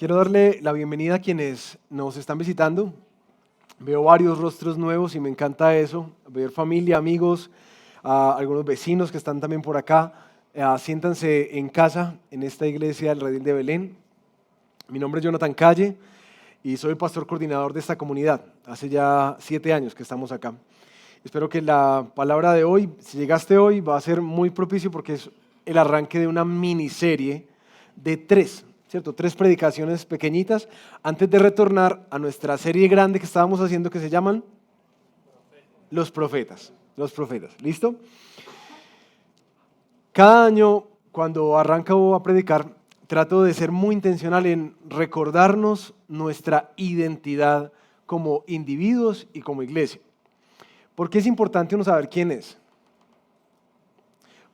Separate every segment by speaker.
Speaker 1: Quiero darle la bienvenida a quienes nos están visitando. Veo varios rostros nuevos y me encanta eso, ver familia, amigos, algunos vecinos que están también por acá. Siéntanse en casa en esta iglesia del Redil de Belén. Mi nombre es Jonathan Calle y soy el pastor coordinador de esta comunidad. Hace ya 7 años que estamos acá. Espero que la palabra de hoy, si llegaste hoy, va a ser muy propicio porque es el arranque de una miniserie de 3, ¿cierto? 3 predicaciones pequeñitas antes de retornar a nuestra serie grande que estábamos haciendo que se llaman Los Profetas. Los Profetas, ¿listo? Cada año cuando arranco a predicar trato de ser muy intencional en recordarnos nuestra identidad como individuos y como iglesia. ¿Por qué es importante uno saber quién es?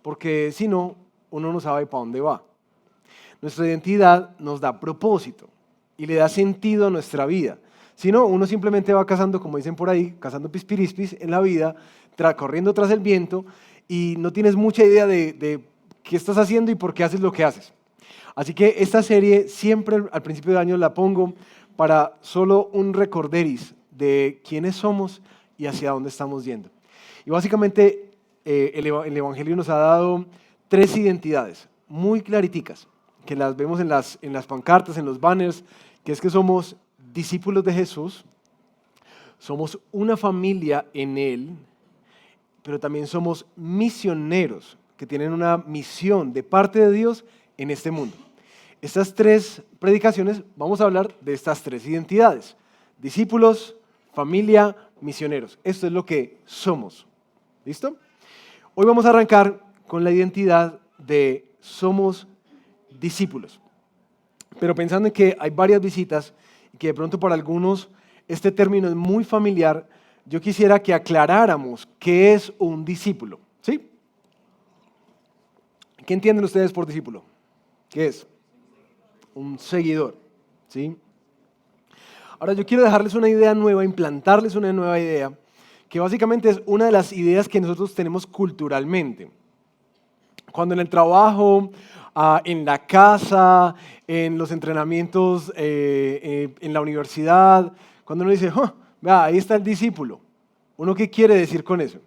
Speaker 1: Porque si no, uno no sabe para dónde va. Nuestra identidad nos da propósito y le da sentido a nuestra vida. Si no, uno simplemente va cazando, como dicen por ahí, cazando pispirispis en la vida, corriendo tras el viento y no tienes mucha idea de qué estás haciendo y por qué haces lo que haces. Así que esta serie siempre al principio de año la pongo para solo un recorderis de quiénes somos y hacia dónde estamos yendo. Y básicamente el Evangelio nos ha dado 3 identidades muy clariticas, que las vemos en las pancartas, en los banners, que es que somos discípulos de Jesús, somos una familia en Él, pero también somos misioneros que tienen una misión de parte de Dios en este mundo. Estas 3 predicaciones vamos a hablar de estas 3 identidades: discípulos, familia, misioneros. Esto es lo que somos. ¿Listo? Hoy vamos a arrancar con la identidad de somos discípulos. Pero pensando en que hay varias visitas y que de pronto para algunos este término es muy familiar, yo quisiera que aclaráramos qué es un discípulo. ¿Sí? ¿Qué entienden ustedes por discípulo? ¿Qué es? Un seguidor. ¿Sí? Ahora yo quiero dejarles una idea nueva, implantarles una nueva idea, que básicamente es una de las ideas que nosotros tenemos culturalmente. Cuando en el trabajo, en la casa, en los entrenamientos, en la universidad, cuando uno dice, vea, ahí está el discípulo, ¿uno qué quiere decir con eso?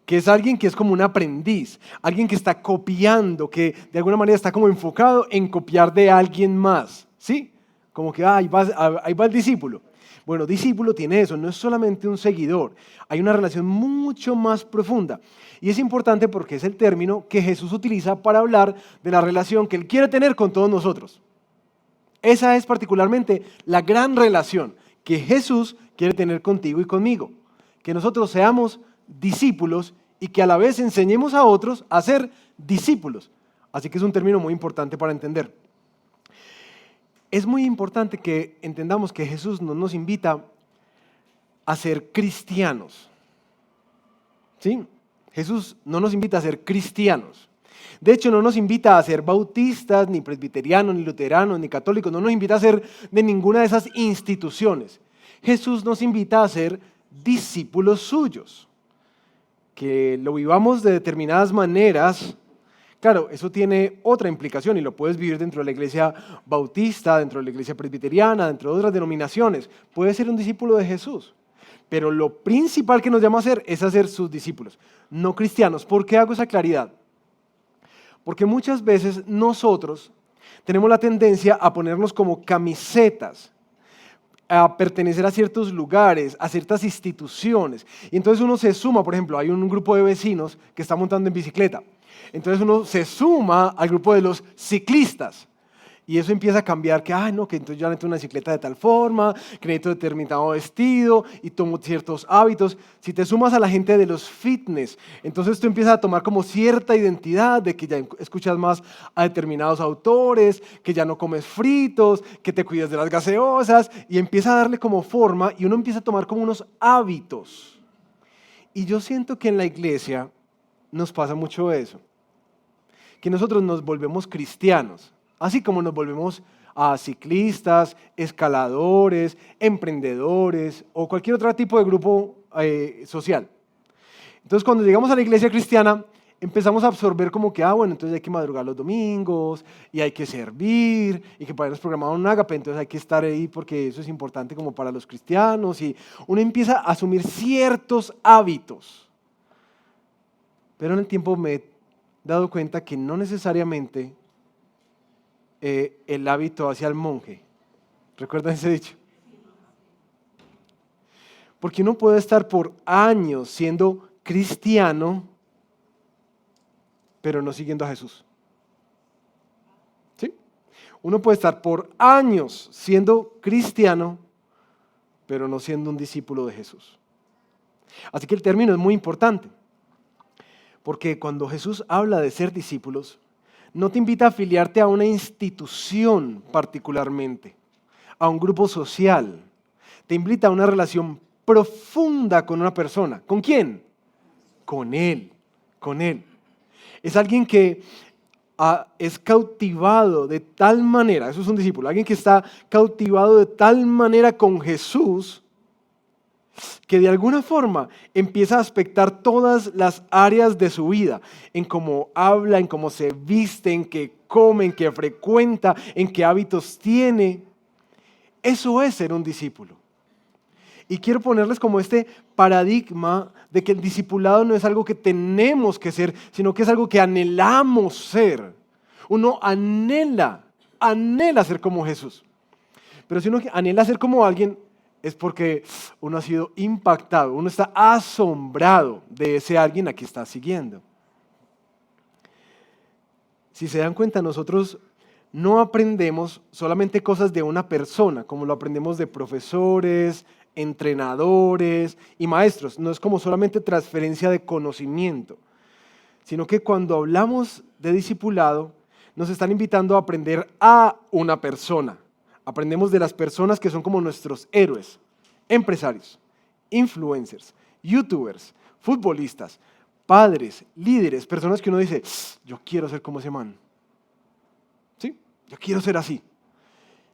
Speaker 1: Que es alguien que es como un aprendiz, alguien que está copiando, que de alguna manera está como enfocado en copiar de alguien más, ¿sí? Como que ahí va el discípulo. Bueno, discípulo tiene eso, no es solamente un seguidor, hay una relación mucho más profunda. Y es importante porque es el término que Jesús utiliza para hablar de la relación que Él quiere tener con todos nosotros. Esa es particularmente la gran relación que Jesús quiere tener contigo y conmigo. Que nosotros seamos discípulos y que a la vez enseñemos a otros a ser discípulos. Así que es un término muy importante para entender. Es muy importante que entendamos que Jesús no nos invita a ser cristianos. ¿Sí? Jesús no nos invita a ser cristianos. De hecho, no nos invita a ser bautistas, ni presbiterianos, ni luteranos, ni católicos. No nos invita a ser de ninguna de esas instituciones. Jesús nos invita a ser discípulos suyos. Que lo vivamos de determinadas maneras. Claro, eso tiene otra implicación y lo puedes vivir dentro de la iglesia bautista, dentro de la iglesia presbiteriana, dentro de otras denominaciones. Puedes ser un discípulo de Jesús, pero lo principal que nos llama a hacer es a ser sus discípulos, no cristianos. ¿Por qué hago esa claridad? Porque muchas veces nosotros tenemos la tendencia a ponernos como camisetas, a pertenecer a ciertos lugares, a ciertas instituciones. Y entonces uno se suma, por ejemplo, hay un grupo de vecinos que está montando en bicicleta. Entonces uno se suma al grupo de los ciclistas. Y eso empieza a cambiar, que entonces yo necesito una bicicleta de tal forma, que necesito determinado vestido y tomo ciertos hábitos. Si te sumas a la gente de los fitness, entonces tú empiezas a tomar como cierta identidad de que ya escuchas más a determinados autores, que ya no comes fritos, que te cuidas de las gaseosas, y empieza a darle como forma y uno empieza a tomar como unos hábitos. Y yo siento que en la iglesia nos pasa mucho eso, que nosotros nos volvemos cristianos. Así como nos volvemos a ciclistas, escaladores, emprendedores o cualquier otro tipo de grupo social. Entonces, cuando llegamos a la iglesia cristiana, empezamos a absorber como que, bueno, entonces hay que madrugar los domingos y hay que servir y que para irnos programado un ágape, entonces hay que estar ahí porque eso es importante como para los cristianos y uno empieza a asumir ciertos hábitos. Pero en el tiempo me he dado cuenta que no necesariamente el hábito hacia el monje. ¿Recuerdan ese dicho? Porque uno puede estar por años siendo cristiano, pero no siguiendo a Jesús. ¿Sí? Uno puede estar por años siendo cristiano, pero no siendo un discípulo de Jesús. Así que el término es muy importante, porque cuando Jesús habla de ser discípulos, no te invita a afiliarte a una institución particularmente, a un grupo social. Te invita a una relación profunda con una persona. ¿Con quién? Con Él, con Él. Es alguien que es cautivado de tal manera, eso es un discípulo, alguien que está cautivado de tal manera con Jesús, que de alguna forma empieza a aspectar todas las áreas de su vida, en cómo habla, en cómo se viste, en qué come, en qué frecuenta, en qué hábitos tiene. Eso es ser un discípulo. Y quiero ponerles como este paradigma de que el discipulado no es algo que tenemos que ser, sino que es algo que anhelamos ser. Uno anhela ser como Jesús. Pero si uno anhela ser como alguien, es porque uno ha sido impactado, uno está asombrado de ese alguien a que está siguiendo. Si se dan cuenta, nosotros no aprendemos solamente cosas de una persona, como lo aprendemos de profesores, entrenadores y maestros. No es como solamente transferencia de conocimiento, sino que cuando hablamos de discipulado, nos están invitando a aprender a una persona. Aprendemos de las personas que son como nuestros héroes, empresarios, influencers, youtubers, futbolistas, padres, líderes, personas que uno dice, yo quiero ser como ese man. ¿Sí? Yo quiero ser así.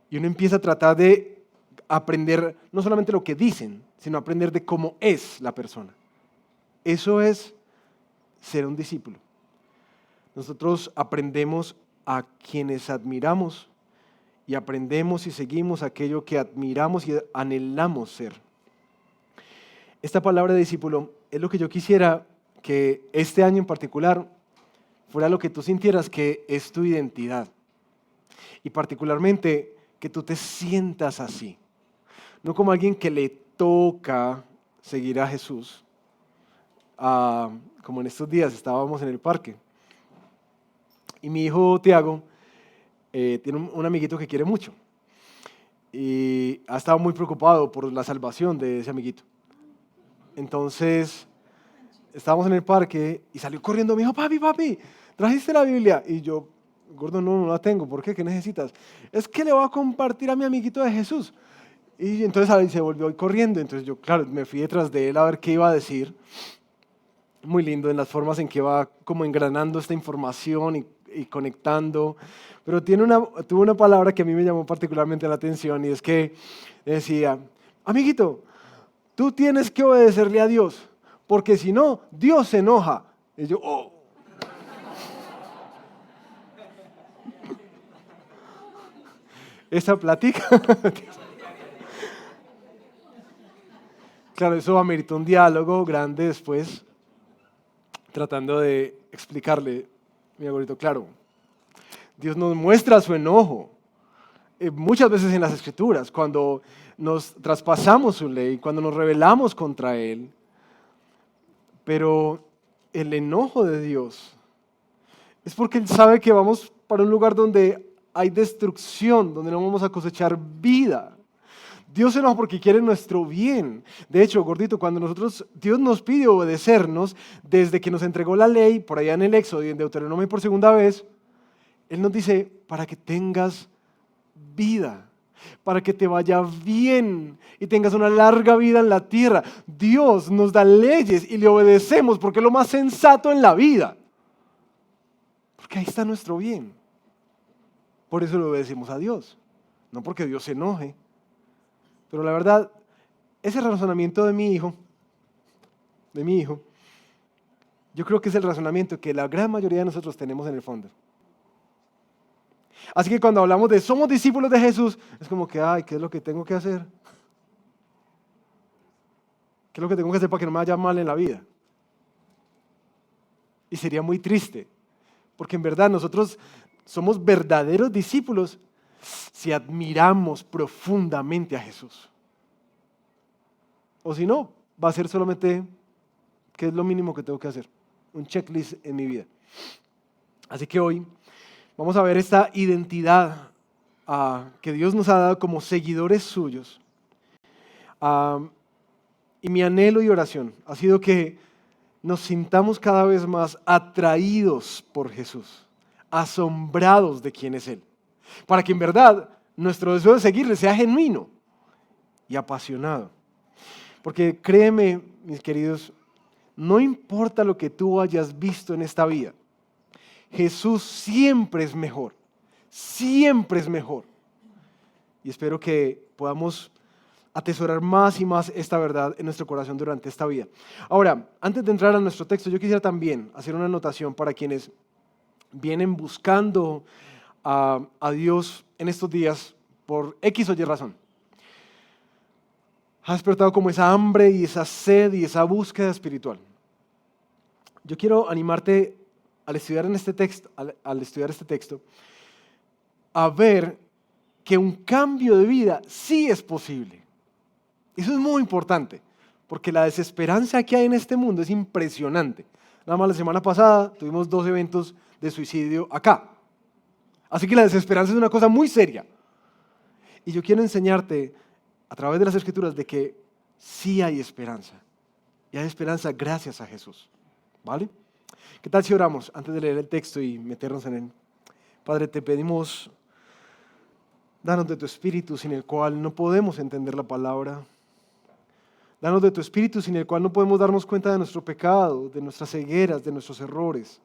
Speaker 1: Y uno empieza a tratar de aprender no solamente lo que dicen, sino aprender de cómo es la persona. Eso es ser un discípulo. Nosotros aprendemos a quienes admiramos y aprendemos y seguimos aquello que admiramos y anhelamos ser. Esta palabra de discípulo es lo que yo quisiera que este año en particular fuera lo que tú sintieras que es tu identidad. Y particularmente que tú te sientas así. No como alguien que le toca seguir a Jesús. Como en estos días estábamos en el parque. Y mi hijo Tiago tiene un amiguito que quiere mucho. Y ha estado muy preocupado por la salvación de ese amiguito. Entonces, estábamos en el parque y salió corriendo. Me dijo, papi, ¿trajiste la Biblia? Y yo, gordo, no la tengo. ¿Por qué? ¿Qué necesitas? Es que le voy a compartir a mi amiguito de Jesús. Y entonces ahí se volvió corriendo. Entonces yo, claro, me fui detrás de él a ver qué iba a decir. Muy lindo en las formas en que va como engranando esta información y conectando. Pero tuvo una palabra que a mí me llamó particularmente la atención y es que decía, amiguito, tú tienes que obedecerle a Dios, porque si no, Dios se enoja. Y yo, oh. Esa plática. Claro, eso ameritó un diálogo grande después, tratando de explicarle, mi abuelito, claro, Dios nos muestra su enojo. Muchas veces en las Escrituras, cuando nos traspasamos su ley, cuando nos rebelamos contra Él, pero el enojo de Dios es porque Él sabe que vamos para un lugar donde hay destrucción, donde no vamos a cosechar vida. Dios se enoja porque quiere nuestro bien. De hecho, gordito, cuando Dios nos pide obedecernos, desde que nos entregó la ley, por allá en el Éxodo y en Deuteronomio por segunda vez, Él nos dice, para que tengas vida, para que te vaya bien y tengas una larga vida en la tierra. Dios nos da leyes y le obedecemos porque es lo más sensato en la vida. Porque ahí está nuestro bien. Por eso le obedecemos a Dios, no porque Dios se enoje. Pero la verdad, ese razonamiento de mi hijo, Yo creo que es el razonamiento que la gran mayoría de nosotros tenemos en el fondo. Así que cuando hablamos de somos discípulos de Jesús, es como que, ay, ¿qué es lo que tengo que hacer? ¿Qué es lo que tengo que hacer para que no me vaya mal en la vida? Y sería muy triste, porque en verdad nosotros somos verdaderos discípulos si admiramos profundamente a Jesús. O si no, va a ser solamente, ¿qué es lo mínimo que tengo que hacer? Un checklist en mi vida. Así que hoy vamos a ver esta identidad que Dios nos ha dado como seguidores suyos. Y mi anhelo y oración ha sido que nos sintamos cada vez más atraídos por Jesús, asombrados de quién es Él, para que en verdad nuestro deseo de seguirle sea genuino y apasionado. Porque créeme, mis queridos, no importa lo que tú hayas visto en esta vida, Jesús siempre es mejor, siempre es mejor. Y espero que podamos atesorar más y más esta verdad en nuestro corazón durante esta vida. Ahora, antes de entrar a nuestro texto, yo quisiera también hacer una anotación para quienes vienen buscando a Dios en estos días por X o Y razón. Ha despertado como esa hambre y esa sed y esa búsqueda espiritual. Yo quiero animarte al estudiar estudiar este texto, a ver que un cambio de vida sí es posible. Eso es muy importante, porque la desesperanza que hay en este mundo es impresionante. Nada más la semana pasada tuvimos 2 eventos de suicidio acá. Así que la desesperanza es una cosa muy seria. Y yo quiero enseñarte a través de las Escrituras de que sí hay esperanza. Y hay esperanza gracias a Jesús. ¿Vale? ¿Qué tal si oramos antes de leer el texto y meternos en él? Padre, te pedimos, danos de tu Espíritu sin el cual no podemos entender la palabra. Danos de tu Espíritu sin el cual no podemos darnos cuenta de nuestro pecado, de nuestras cegueras, de nuestros errores.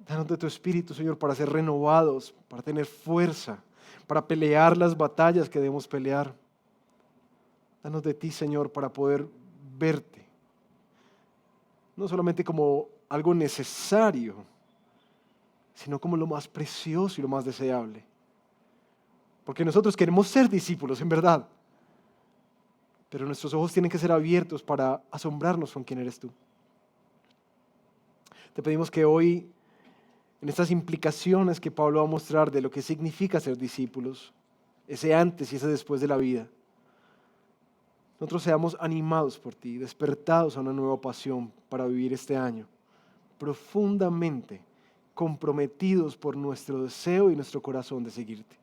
Speaker 1: Danos de tu Espíritu, Señor, para ser renovados, para tener fuerza, para pelear las batallas que debemos pelear. Danos de ti, Señor, para poder verte, no solamente como algo necesario, sino como lo más precioso y lo más deseable. Porque nosotros queremos ser discípulos, en verdad, pero nuestros ojos tienen que ser abiertos para asombrarnos con quién eres tú. Te pedimos que hoy, en estas implicaciones que Pablo va a mostrar de lo que significa ser discípulos, ese antes y ese después de la vida, nosotros seamos animados por ti, despertados a una nueva pasión para vivir este año, profundamente comprometidos por nuestro deseo y nuestro corazón de seguirte.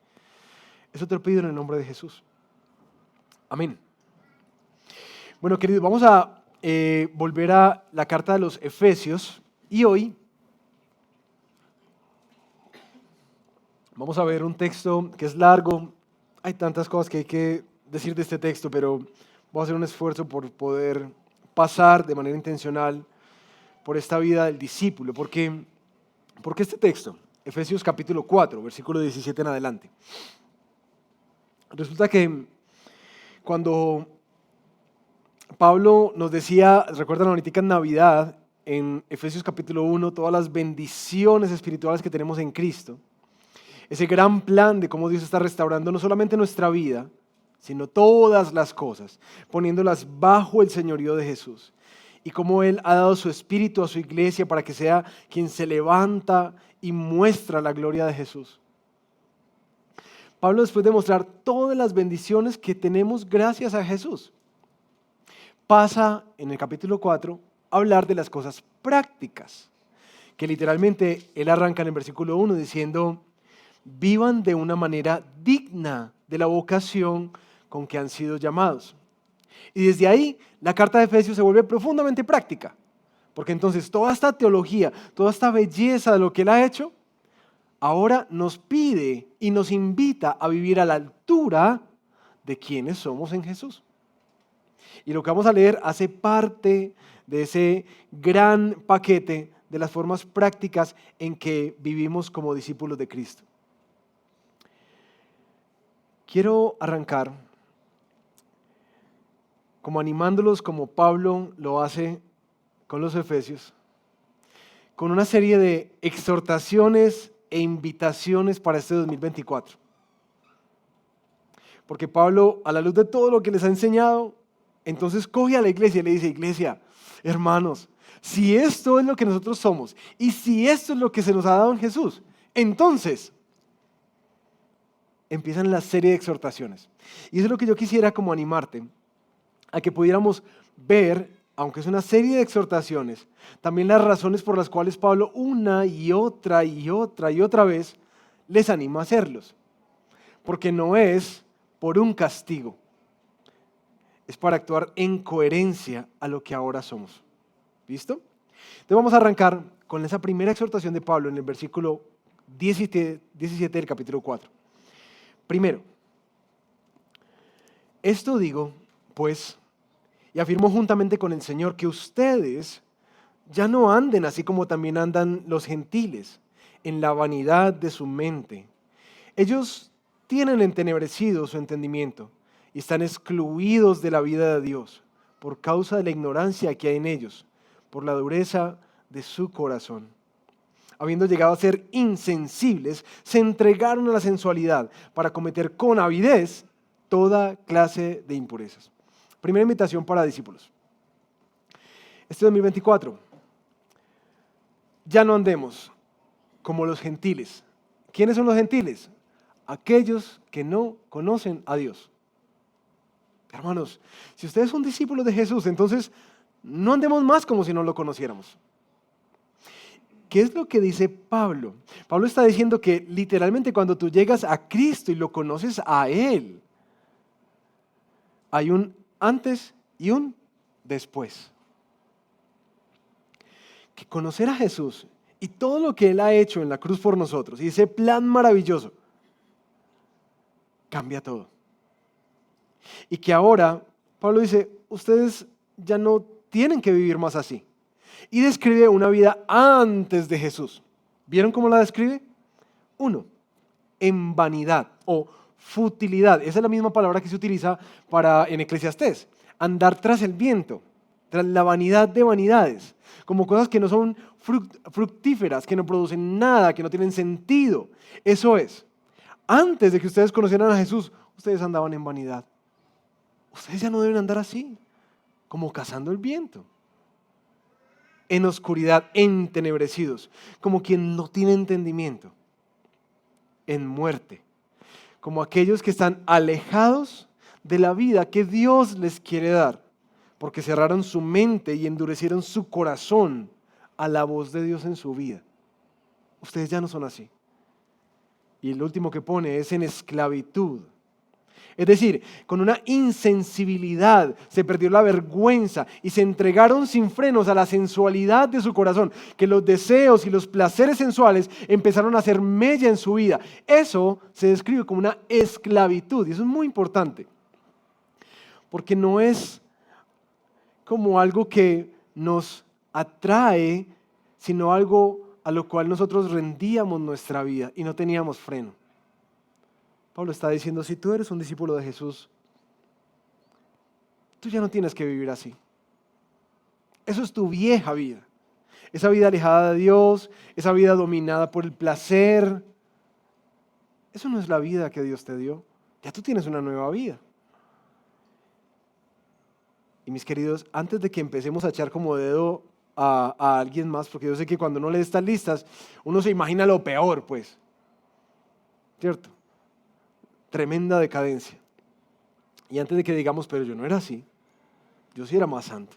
Speaker 1: Eso te lo pido en el nombre de Jesús. Amén. Bueno, queridos, vamos a volver a la carta de los Efesios y hoy vamos a ver un texto que es largo. Hay tantas cosas que hay que decir de este texto, pero voy a hacer un esfuerzo por poder pasar de manera intencional por esta vida del discípulo. Porque este texto, Efesios capítulo 4, versículo 17 en adelante. Resulta que cuando Pablo nos decía, recuerdan ahorita en Navidad, en Efesios capítulo 1, todas las bendiciones espirituales que tenemos en Cristo, ese gran plan de cómo Dios está restaurando no solamente nuestra vida, sino todas las cosas, poniéndolas bajo el señorío de Jesús. Y cómo Él ha dado su espíritu a su iglesia para que sea quien se levanta y muestra la gloria de Jesús. Pablo, después de mostrar todas las bendiciones que tenemos gracias a Jesús, pasa en el capítulo 4 a hablar de las cosas prácticas, que literalmente él arranca en el versículo 1 diciendo: vivan de una manera digna de la vocación con que han sido llamados. Y desde ahí la carta de Efesios se vuelve profundamente práctica, porque entonces toda esta teología, toda esta belleza de lo que él ha hecho, ahora nos pide y nos invita a vivir a la altura de quienes somos en Jesús. Y lo que vamos a leer hace parte de ese gran paquete de las formas prácticas en que vivimos como discípulos de Cristo. Quiero arrancar como animándolos como Pablo lo hace con los Efesios, con una serie de exhortaciones e invitaciones para este 2024. Porque Pablo, a la luz de todo lo que les ha enseñado, entonces coge a la iglesia y le dice: iglesia, hermanos, si esto es lo que nosotros somos y si esto es lo que se nos ha dado en Jesús, entonces empiezan la serie de exhortaciones. Y eso es lo que yo quisiera como animarte, a que pudiéramos ver, aunque es una serie de exhortaciones, también las razones por las cuales Pablo una y otra y otra y otra vez les anima a hacerlos. Porque no es por un castigo, es para actuar en coherencia a lo que ahora somos. ¿Listo? Entonces vamos a arrancar con esa primera exhortación de Pablo en el versículo 17 del capítulo 4. Primero, esto digo, pues, y afirmo juntamente con el Señor, que ustedes ya no anden así como también andan los gentiles, en la vanidad de su mente. Ellos tienen entenebrecido su entendimiento y están excluidos de la vida de Dios por causa de la ignorancia que hay en ellos, por la dureza de su corazón. Habiendo llegado a ser insensibles, se entregaron a la sensualidad para cometer con avidez toda clase de impurezas. Primera invitación para discípulos. Este 2024, ya no andemos como los gentiles. ¿Quiénes son los gentiles? Aquellos que no conocen a Dios. Hermanos, si ustedes son discípulos de Jesús, entonces no andemos más como si no lo conociéramos. ¿Qué es lo que dice Pablo? Pablo está diciendo que literalmente cuando tú llegas a Cristo y lo conoces a Él, hay un antes y un después. Que conocer a Jesús y todo lo que Él ha hecho en la cruz por nosotros y ese plan maravilloso cambia todo. Y que ahora, Pablo dice, ustedes ya no tienen que vivir más así. Y describe una vida antes de Jesús. ¿Vieron cómo la describe? 1, en vanidad o futilidad. Esa es la misma palabra que se utiliza en Eclesiastés. Andar tras el viento, tras la vanidad de vanidades. Como cosas que no son fructíferas, que no producen nada, que no tienen sentido. Eso es. Antes de que ustedes conocieran a Jesús, ustedes andaban en vanidad. Ustedes ya no deben andar así, como cazando el viento. En oscuridad, entenebrecidos, como quien no tiene entendimiento. En muerte, como aquellos que están alejados de la vida que Dios les quiere dar, porque cerraron su mente y endurecieron su corazón a la voz de Dios en su vida. Ustedes ya no son así. Y el último que pone es en esclavitud. Es decir, con una insensibilidad se perdió la vergüenza y se entregaron sin frenos a la sensualidad de su corazón, que los deseos y los placeres sensuales empezaron a hacer mella en su vida. Eso se describe como una esclavitud y eso es muy importante, porque no es como algo que nos atrae, sino algo a lo cual nosotros rendíamos nuestra vida y no teníamos freno. Pablo está diciendo, si tú eres un discípulo de Jesús, tú ya no tienes que vivir así. Eso es tu vieja vida. Esa vida alejada de Dios, esa vida dominada por el placer. Eso no es la vida que Dios te dio. Ya tú tienes una nueva vida. Y mis queridos, antes de que empecemos a echar como dedo a alguien más, porque yo sé que cuando uno lee estas listas, uno se imagina lo peor, pues. ¿Cierto? Tremenda decadencia. Y antes de que digamos, pero yo no era así, yo sí era más santo.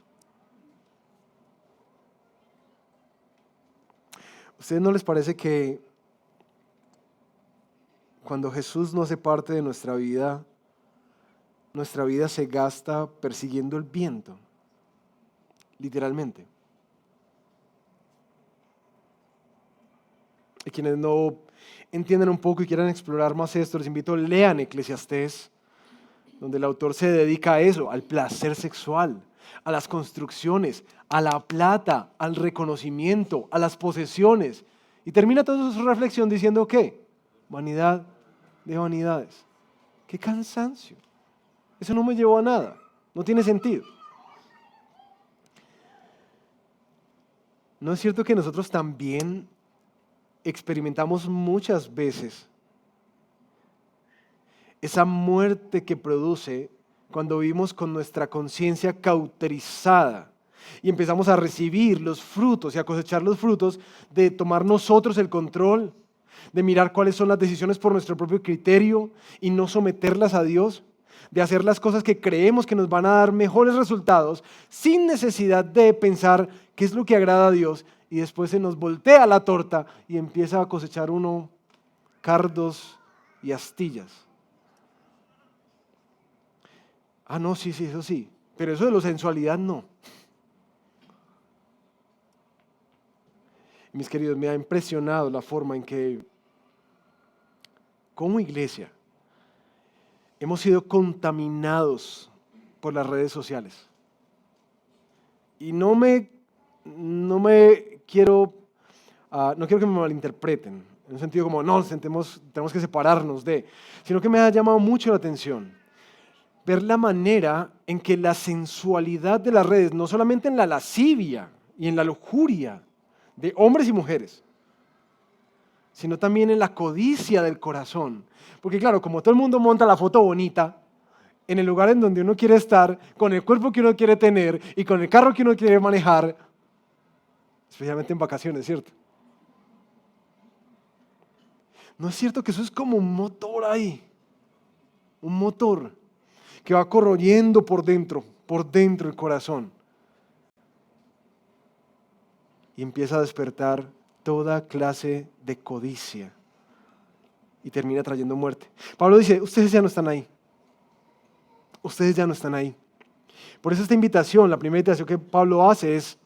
Speaker 1: ¿A ustedes no les parece que cuando Jesús no hace parte de nuestra vida se gasta persiguiendo el viento? Literalmente. Y quienes no entienden un poco y quieran explorar más esto, les invito a lean Eclesiastés, donde el autor se dedica a eso, al placer sexual, a las construcciones, a la plata, al reconocimiento, a las posesiones. Y termina toda su reflexión diciendo ¿qué? Vanidad de vanidades. ¡Qué cansancio! Eso no me llevó a nada, no tiene sentido. ¿No es cierto que nosotros también experimentamos muchas veces esa muerte que produce cuando vivimos con nuestra conciencia cauterizada y empezamos a recibir los frutos y a cosechar los frutos de tomar nosotros el control, de mirar cuáles son las decisiones por nuestro propio criterio y no someterlas a Dios, de hacer las cosas que creemos que nos van a dar mejores resultados sin necesidad de pensar qué es lo que agrada a Dios, y después se nos voltea la torta y empieza a cosechar uno cardos y astillas. Ah, no, sí, eso sí, pero eso de la sensualidad no. Mis queridos, me ha impresionado la forma en que, como iglesia, hemos sido contaminados por las redes sociales. Y no quiero que me malinterpreten, en un sentido como, no, tenemos que separarnos sino que me ha llamado mucho la atención ver la manera en que la sensualidad de las redes, no solamente en la lascivia y en la lujuria de hombres y mujeres, sino también en la codicia del corazón. Porque claro, como todo el mundo monta la foto bonita, en el lugar en donde uno quiere estar, con el cuerpo que uno quiere tener y con el carro que uno quiere manejar, especialmente en vacaciones, ¿cierto? ¿No es cierto que eso es como un motor ahí? Un motor que va corroyendo por dentro el corazón. Y empieza a despertar toda clase de codicia. Y termina trayendo muerte. Pablo dice, ustedes ya no están ahí. Ustedes ya no están ahí. Por eso esta invitación, la primera invitación que Pablo hace es,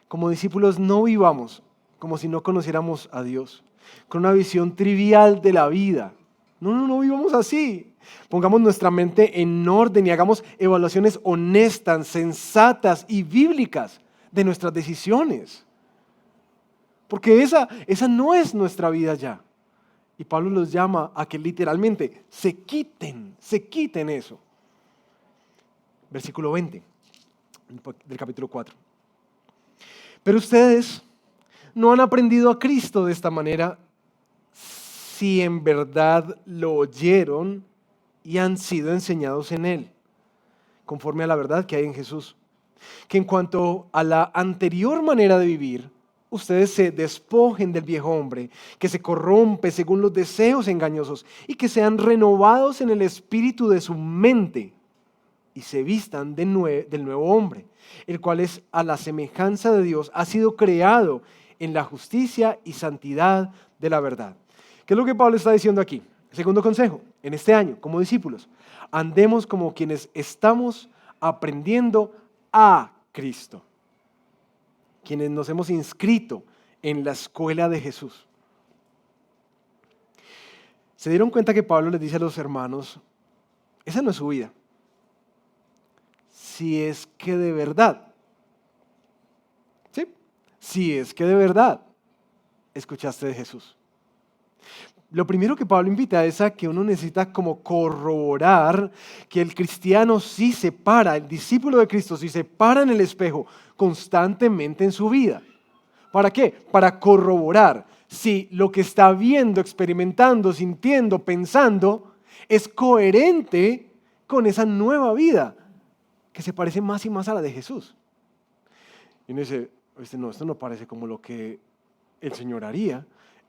Speaker 1: como discípulos no vivamos como si no conociéramos a Dios, con una visión trivial de la vida. No vivamos así. Pongamos nuestra mente en orden y hagamos evaluaciones honestas, sensatas y bíblicas de nuestras decisiones. Porque esa no es nuestra vida ya. Y Pablo los llama a que literalmente se quiten eso. Versículo 20 del capítulo 4. Pero ustedes no han aprendido a Cristo de esta manera si en verdad lo oyeron y han sido enseñados en Él, conforme a la verdad que hay en Jesús. Que en cuanto a la anterior manera de vivir, ustedes se despojen del viejo hombre, que se corrompe según los deseos engañosos, y que sean renovados en el espíritu de su mente, y se vistan del nuevo hombre, el cual es a la semejanza de Dios, ha sido creado en la justicia y santidad de la verdad. ¿Qué es lo que Pablo está diciendo aquí? Segundo consejo, en este año, como discípulos, andemos como quienes estamos aprendiendo a Cristo, quienes nos hemos inscrito en la escuela de Jesús. ¿Se dieron cuenta que Pablo les dice a los hermanos, esa no es su vida? Si es que de verdad, ¿sí? Si es que de verdad escuchaste de Jesús. Lo primero que Pablo invita es a que uno necesita como corroborar que el cristiano sí se para, el discípulo de Cristo sí se para en el espejo constantemente en su vida. ¿Para qué? Para corroborar si lo que está viendo, experimentando, sintiendo, pensando es coherente con esa nueva vida que se parece más y más a la de Jesús. Y uno dice, esto no parece como lo que el Señor haría.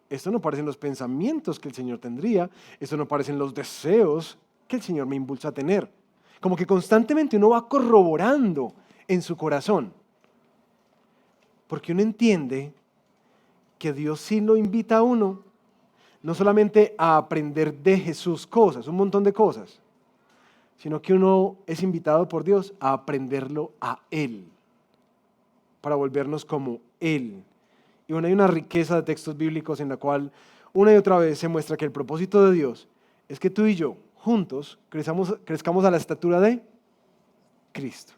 Speaker 1: Esto no parecen los pensamientos que el Señor tendría, esto no parecen los deseos que el Señor me impulsa a tener. Como que constantemente uno va corroborando en su corazón. Porque uno entiende que Dios sí lo invita a uno, no solamente a aprender de Jesús cosas, un montón de cosas, sino que uno es invitado por Dios a aprenderlo a Él, para volvernos como Él. Y bueno, hay una riqueza de textos bíblicos en la cual una y otra vez se muestra que el propósito de Dios es que tú y yo, juntos, crezcamos a la estatura de Cristo.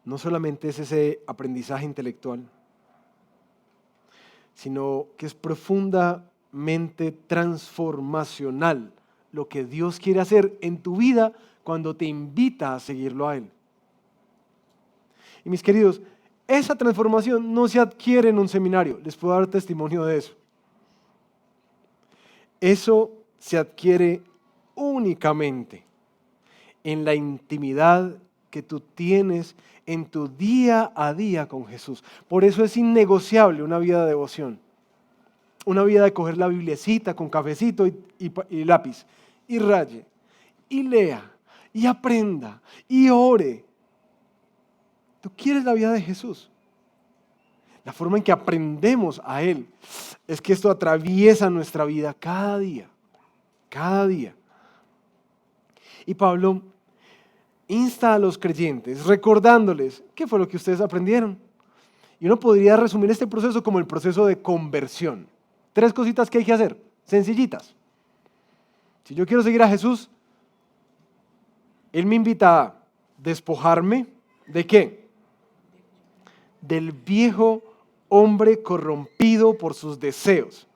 Speaker 1: No solamente es ese aprendizaje intelectual, sino que es profundamente transformacional lo que Dios quiere hacer en tu vida cuando te invita a seguirlo a Él. Y mis queridos, esa transformación no se adquiere en un seminario. Les puedo dar testimonio de eso. Eso se adquiere únicamente en la intimidad que tú tienes en tu día a día con Jesús. Por eso es innegociable una vida de devoción. Una vida de coger la bibliecita con cafecito y lápiz, y raye, y lea, y aprenda, y ore. ¿Tú quieres la vida de Jesús? La forma en que aprendemos a Él es que esto atraviesa nuestra vida cada día, cada día. Y Pablo insta a los creyentes recordándoles qué fue lo que ustedes aprendieron. Y uno podría resumir este proceso como el proceso de conversión. 3 cositas que hay que hacer, sencillitas. Si yo quiero seguir a Jesús, Él me invita a despojarme ¿de qué? Del viejo hombre corrompido por sus deseos.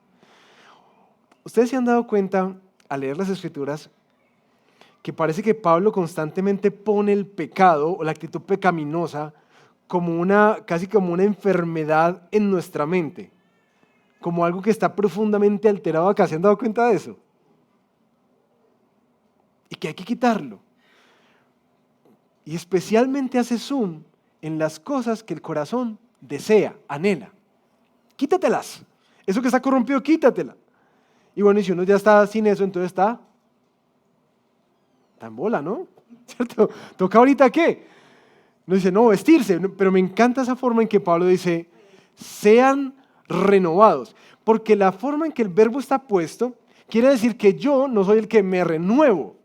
Speaker 1: Ustedes se han dado cuenta al leer las Escrituras que parece que Pablo constantemente pone el pecado o la actitud pecaminosa casi como una enfermedad en nuestra mente, como algo que está profundamente alterado acá. ¿Se han dado cuenta de eso? Y que hay que quitarlo. Y especialmente hace zoom en las cosas que el corazón desea, anhela. Quítatelas. Eso que está corrompido, quítatela. Y bueno, y si uno ya está sin eso, entonces está en bola, ¿no? ¿Cierto? ¿Toca ahorita qué? No dice, no, vestirse. Pero me encanta esa forma en que Pablo dice, sean renovados. Porque la forma en que el verbo está puesto quiere decir que yo no soy el que me renuevo.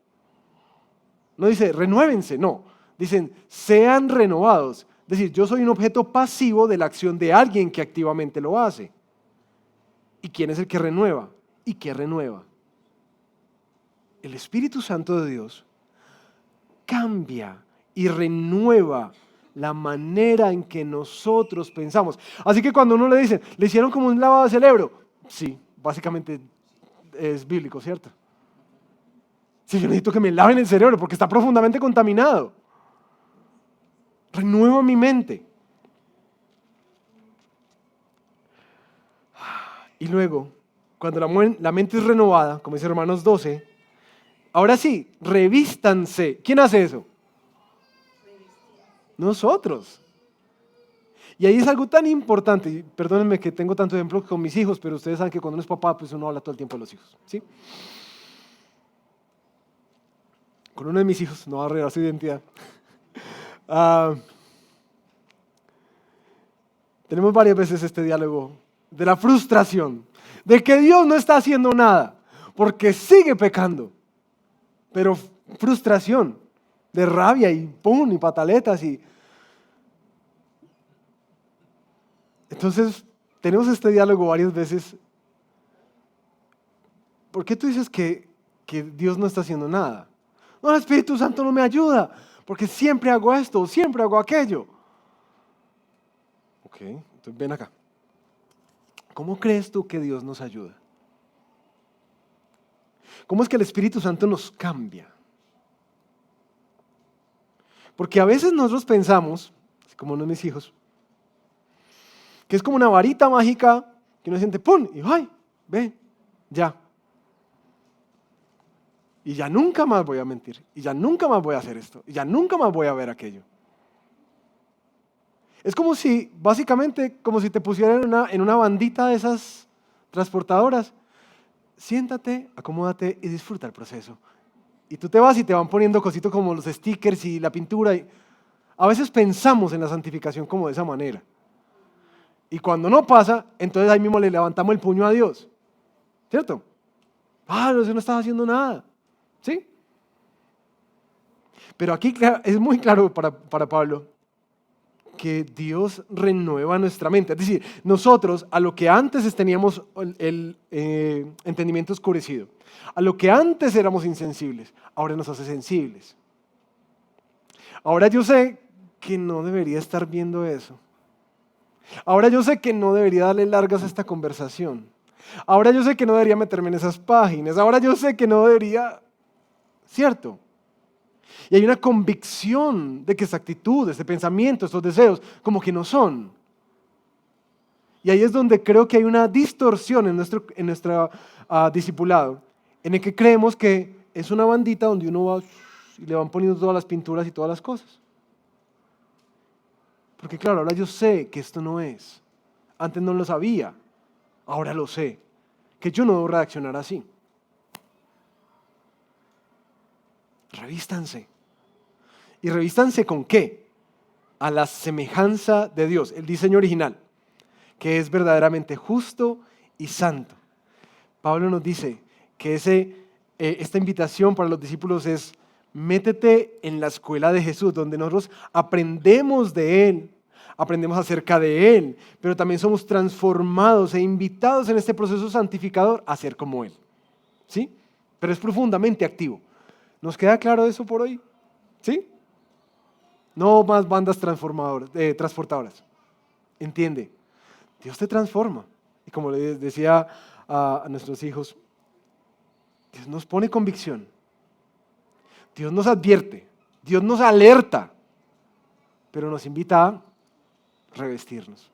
Speaker 1: No dice, renuévense, no. Dicen, sean renovados. Es decir, yo soy un objeto pasivo de la acción de alguien que activamente lo hace. ¿Y quién es el que renueva? ¿Y qué renueva? El Espíritu Santo de Dios cambia y renueva la manera en que nosotros pensamos. Así que cuando uno le dice, le hicieron como un lavado de cerebro, sí, básicamente es bíblico, ¿cierto? Si yo necesito que me laven el cerebro porque está profundamente contaminado. Renuevo mi mente. Y luego, cuando la mente es renovada, como dice Romanos 12, ahora sí, revístanse. ¿Quién hace eso? Nosotros. Y ahí es algo tan importante, y perdónenme que tengo tanto ejemplo con mis hijos, pero ustedes saben que cuando uno es papá, pues uno habla todo el tiempo de los hijos, ¿sí? Con uno de mis hijos, no va a arreglar su identidad. Tenemos varias veces este diálogo de la frustración, de que Dios no está haciendo nada, porque sigue pecando. Pero frustración, de rabia y pum, y pataletas. Entonces, tenemos este diálogo varias veces. ¿Por qué tú dices que Dios no está haciendo nada? No, el Espíritu Santo no me ayuda, porque siempre hago esto, siempre hago aquello. Ok, entonces ven acá. ¿Cómo crees tú que Dios nos ayuda? ¿Cómo es que el Espíritu Santo nos cambia? Porque a veces nosotros pensamos, como uno de mis hijos, que es como una varita mágica que uno siente, ¡pum! Y ¡ay! Ve, ya. Y ya nunca más voy a mentir, y ya nunca más voy a hacer esto, y ya nunca más voy a ver aquello. Es como si, básicamente, como si te pusieran en una bandita de esas transportadoras. Siéntate, acomódate y disfruta el proceso. Y tú te vas y te van poniendo cositos como los stickers y la pintura. A veces pensamos en la santificación como de esa manera. Y cuando no pasa, entonces ahí mismo le levantamos el puño a Dios. ¿Cierto? Dios no estaba haciendo nada. ¿Sí? Pero aquí es muy claro para Pablo que Dios renueva nuestra mente. Es decir, nosotros a lo que antes teníamos el entendimiento oscurecido, a lo que antes éramos insensibles, ahora nos hace sensibles. Ahora yo sé que no debería estar viendo eso. Ahora yo sé que no debería darle largas a esta conversación. Ahora yo sé que no debería meterme en esas páginas. Ahora yo sé que no debería, ¿cierto? Y hay una convicción de que esta actitud, este pensamiento, estos deseos, como que no son. Y ahí es donde creo que hay una distorsión en nuestro discipulado, en el que creemos que es una bandita donde uno va y le van poniendo todas las pinturas y todas las cosas. Porque claro, ahora yo sé que esto no es. Antes no lo sabía, ahora lo sé. Que yo no debo reaccionar así. Revístanse. ¿Y revístanse con qué? A la semejanza de Dios, el diseño original, que es verdaderamente justo y santo. Pablo nos dice que esta invitación para los discípulos es: métete en la escuela de Jesús, donde nosotros aprendemos de Él, aprendemos acerca de Él, pero también somos transformados e invitados en este proceso santificador a ser como Él. ¿Sí? Pero es profundamente activo. ¿Nos queda claro eso por hoy? ¿Sí? No más bandas transportadoras. Entiende, Dios te transforma. Y como le decía a nuestros hijos, Dios nos pone convicción. Dios nos advierte. Dios nos alerta. Pero nos invita a revestirnos.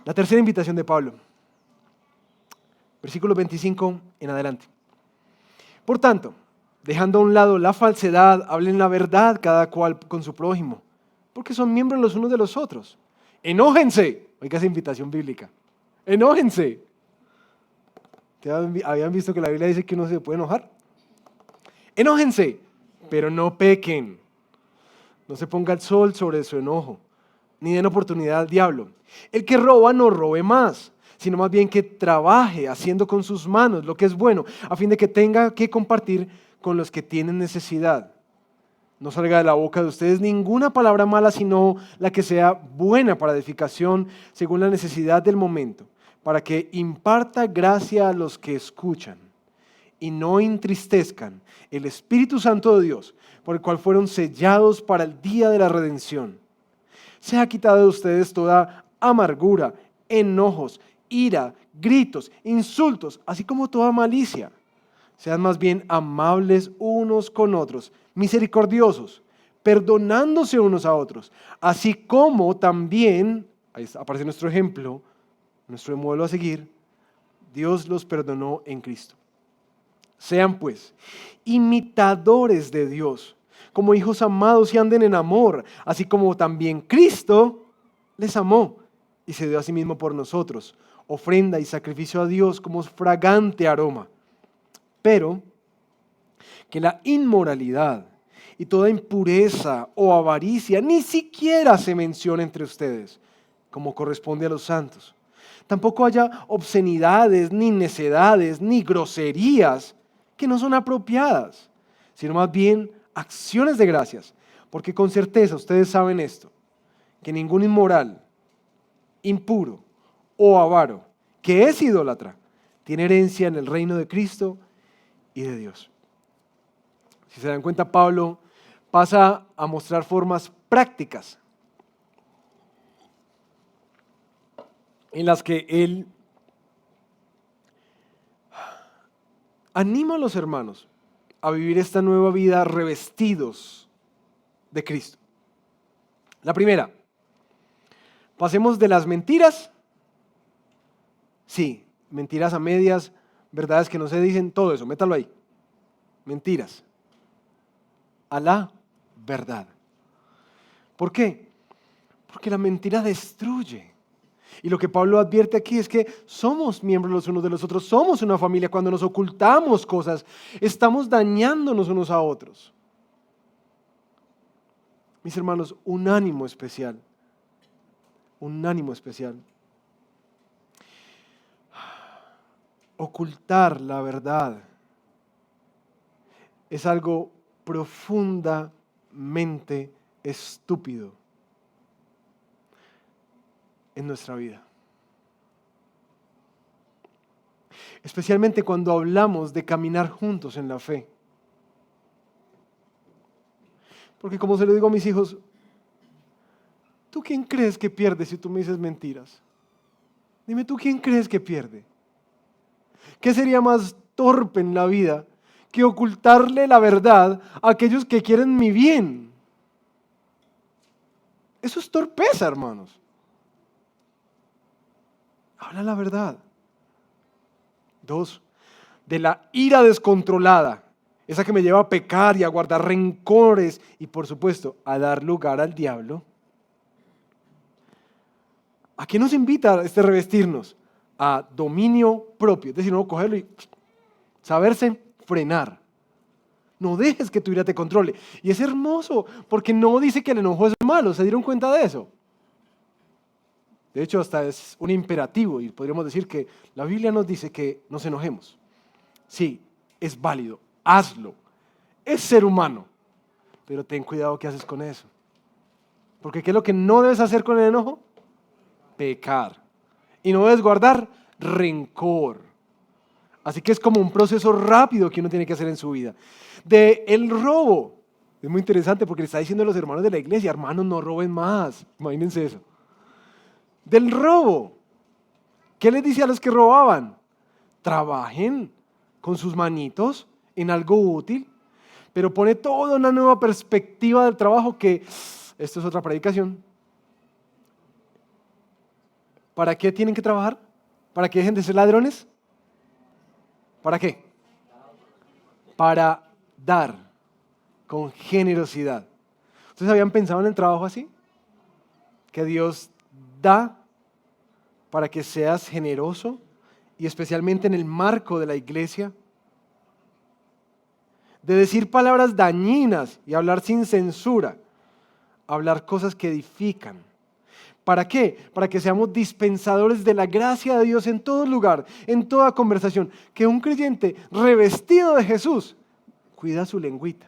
Speaker 1: La tercera invitación de Pablo. Versículo 25 en adelante. Por tanto, dejando a un lado la falsedad, hablen la verdad cada cual con su prójimo, porque son miembros los unos de los otros. Enójense. Oiga esa invitación bíblica. Enójense. ¿Habían visto que la Biblia dice que uno se puede enojar? Enójense, pero no pequen. No se ponga el sol sobre su enojo, ni den oportunidad al diablo. El que roba no robe más, sino más bien que trabaje haciendo con sus manos lo que es bueno, a fin de que tenga que compartir con los que tienen necesidad. No salga de la boca de ustedes ninguna palabra mala, sino la que sea buena para edificación según la necesidad del momento, para que imparta gracia a los que escuchan y no entristezcan el Espíritu Santo de Dios, por el cual fueron sellados para el día de la redención. Sea quitada de ustedes toda amargura, enojos, ira, gritos, insultos, así como toda malicia. Sean más bien amables unos con otros, misericordiosos, perdonándose unos a otros, así como también, ahí aparece nuestro ejemplo, nuestro modelo a seguir, Dios los perdonó en Cristo. Sean pues imitadores de Dios, como hijos amados y anden en amor, así como también Cristo les amó y se dio a sí mismo por nosotros, ofrenda y sacrificio a Dios como fragante aroma. Pero que la inmoralidad y toda impureza o avaricia ni siquiera se mencione entre ustedes, como corresponde a los santos. Tampoco haya obscenidades, ni necedades, ni groserías que no son apropiadas, sino más bien acciones de gracias, porque con certeza ustedes saben esto, que ningún inmoral, impuro o avaro, que es idólatra, tiene herencia en el reino de Cristo y de Dios. Si se dan cuenta, Pablo pasa a mostrar formas prácticas en las que él anima a los hermanos a vivir esta nueva vida revestidos de Cristo. La primera, pasemos de las mentiras, sí, mentiras a medias, verdades que no se dicen, todo eso, métalo ahí, mentiras, a la verdad. ¿Por qué? Porque la mentira destruye. Y lo que Pablo advierte aquí es que somos miembros los unos de los otros, somos una familia. Cuando nos ocultamos cosas, estamos dañándonos unos a otros. Mis hermanos, un ánimo especial. Un ánimo especial. Ocultar la verdad es algo profundamente estúpido en nuestra vida. Especialmente cuando hablamos de caminar juntos en la fe. Porque como se lo digo a mis hijos, ¿tú quién crees que pierde si tú me dices mentiras? Dime tú, ¿quién crees que pierde? ¿Qué sería más torpe en la vida que ocultarle la verdad a aquellos que quieren mi bien. Eso es torpeza, hermanos. Habla la verdad. 2, de la ira descontrolada, esa que me lleva a pecar y a guardar rencores y, por supuesto, a dar lugar al diablo. ¿A qué nos invita este revestirnos? A dominio propio, es decir, no cogerlo y saberse frenar. No dejes que tu ira te controle. Y es hermoso, porque no dice que el enojo es malo, ¿se dieron cuenta de eso? De hecho, hasta es un imperativo y podríamos decir que la Biblia nos dice que nos enojemos. Sí, es válido, hazlo. Es ser humano, pero ten cuidado qué haces con eso. Porque ¿qué es lo que no debes hacer con el enojo? Pecar. Y no debes guardar rencor. Así que es como un proceso rápido que uno tiene que hacer en su vida. De el robo. Es muy interesante porque le está diciendo a los hermanos de la iglesia, hermanos, no roben más. Imagínense eso. Del robo. ¿Qué les dice a los que robaban? Trabajen con sus manitos en algo útil, pero pone toda una nueva perspectiva del trabajo que, esto es otra predicación. ¿Para qué tienen que trabajar? ¿Para que dejen de ser ladrones? ¿Para qué? Para dar con generosidad. ¿Ustedes habían pensado en el trabajo así? Que Dios da para que seas generoso y especialmente en el marco de la iglesia. De decir palabras dañinas y hablar sin censura, hablar cosas que edifican. ¿Para qué? Para que seamos dispensadores de la gracia de Dios en todo lugar, en toda conversación. Que un creyente revestido de Jesús cuida su lengüita.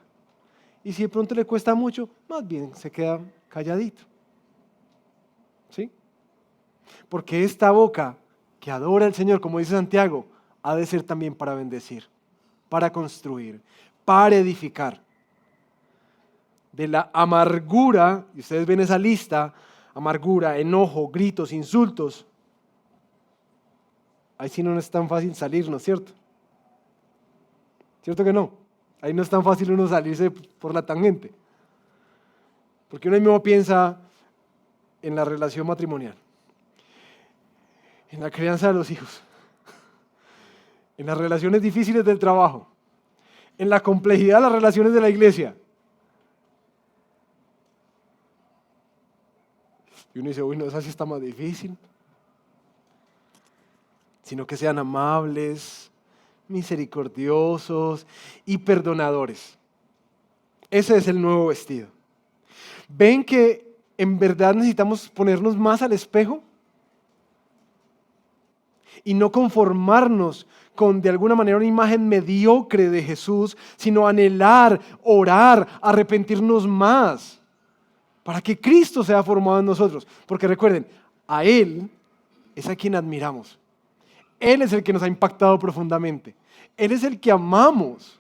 Speaker 1: Y si de pronto le cuesta mucho, más bien se queda calladito. ¿Sí? Porque esta boca que adora al Señor, como dice Santiago, ha de ser también para bendecir, para construir, para edificar. De la amargura, y ustedes ven esa lista, amargura, enojo, gritos, insultos. Ahí sí no es tan fácil salir, ¿no es cierto? ¿Cierto que no? Ahí no es tan fácil uno salirse por la tangente. Porque uno mismo piensa en la relación matrimonial, en la crianza de los hijos, en las relaciones difíciles del trabajo, en la complejidad de las relaciones de la iglesia. Y uno dice, uy, no, esa sí está más difícil. Sino que sean amables, misericordiosos y perdonadores. Ese es el nuevo vestido. ¿Ven que en verdad necesitamos ponernos más al espejo? Y no conformarnos con de alguna manera una imagen mediocre de Jesús, sino anhelar, orar, arrepentirnos más, para que Cristo sea formado en nosotros. Porque recuerden, a Él es a quien admiramos. Él es el que nos ha impactado profundamente. Él es el que amamos.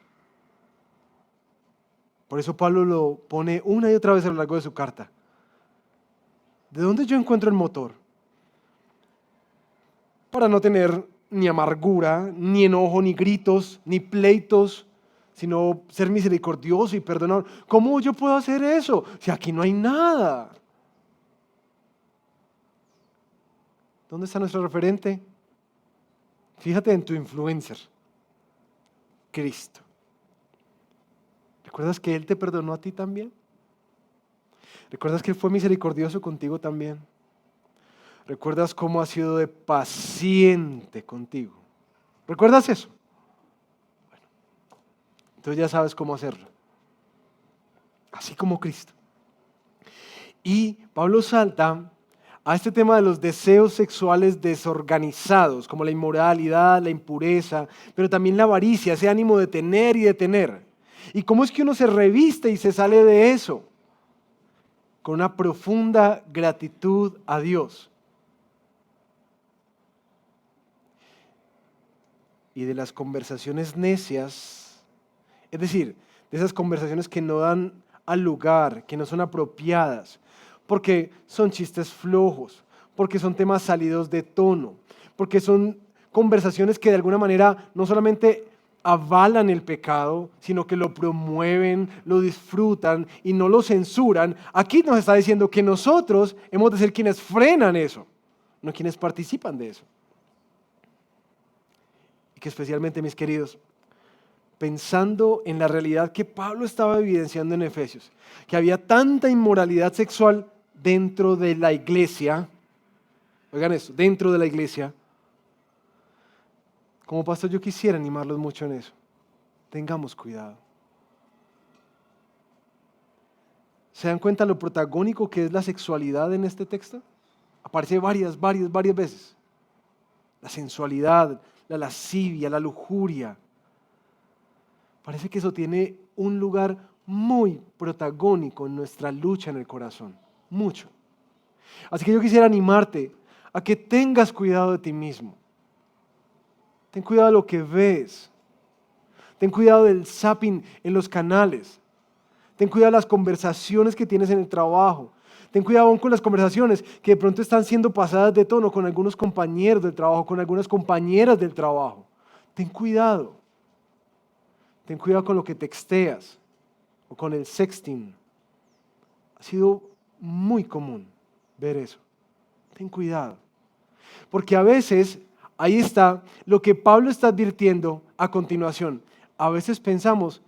Speaker 1: Por eso Pablo lo pone una y otra vez a lo largo de su carta. ¿De dónde yo encuentro el motor? Para no tener ni amargura, ni enojo, ni gritos, ni pleitos, sino ser misericordioso y perdonador. ¿Cómo yo puedo hacer eso? Si aquí no hay nada. ¿Dónde está nuestro referente? Fíjate en tu influencer, Cristo. ¿Recuerdas que Él te perdonó a ti también? ¿Recuerdas que Él fue misericordioso contigo también? ¿Recuerdas cómo ha sido de paciente contigo? ¿Recuerdas eso? Bueno, entonces ya sabes cómo hacerlo. Así como Cristo. Y Pablo salta a este tema de los deseos sexuales desorganizados, como la inmoralidad, la impureza, pero también la avaricia, ese ánimo de tener y de tener. ¿Y cómo es que uno se reviste y se sale de eso? Con una profunda gratitud a Dios. Y de las conversaciones necias, es decir, de esas conversaciones que no dan al lugar, que no son apropiadas, porque son chistes flojos, porque son temas salidos de tono, porque son conversaciones que de alguna manera no solamente avalan el pecado, sino que lo promueven, lo disfrutan y no lo censuran. Aquí nos está diciendo que nosotros hemos de ser quienes frenan eso, no quienes participan de eso. Y que especialmente, mis queridos, pensando en la realidad que Pablo estaba evidenciando en Efesios, que había tanta inmoralidad sexual dentro de la iglesia, oigan esto, dentro de la iglesia, como pastor yo quisiera animarlos mucho en eso. Tengamos cuidado. ¿Se dan cuenta lo protagónico que es la sexualidad en este texto? Aparece varias veces. La sensualidad, la lascivia, la lujuria. Parece que eso tiene un lugar muy protagónico en nuestra lucha en el corazón. Mucho. Así que yo quisiera animarte a que tengas cuidado de ti mismo. Ten cuidado de lo que ves. Ten cuidado del zapping en los canales. Ten cuidado de las conversaciones que tienes en el trabajo. Ten cuidado aún con las conversaciones que de pronto están siendo pasadas de tono con algunos compañeros del trabajo, con algunas compañeras del trabajo. Ten cuidado. Ten cuidado con lo que texteas o con el sexting. Ha sido muy común ver eso. Ten cuidado. Porque a veces, ahí está lo que Pablo está advirtiendo a continuación. A veces pensamos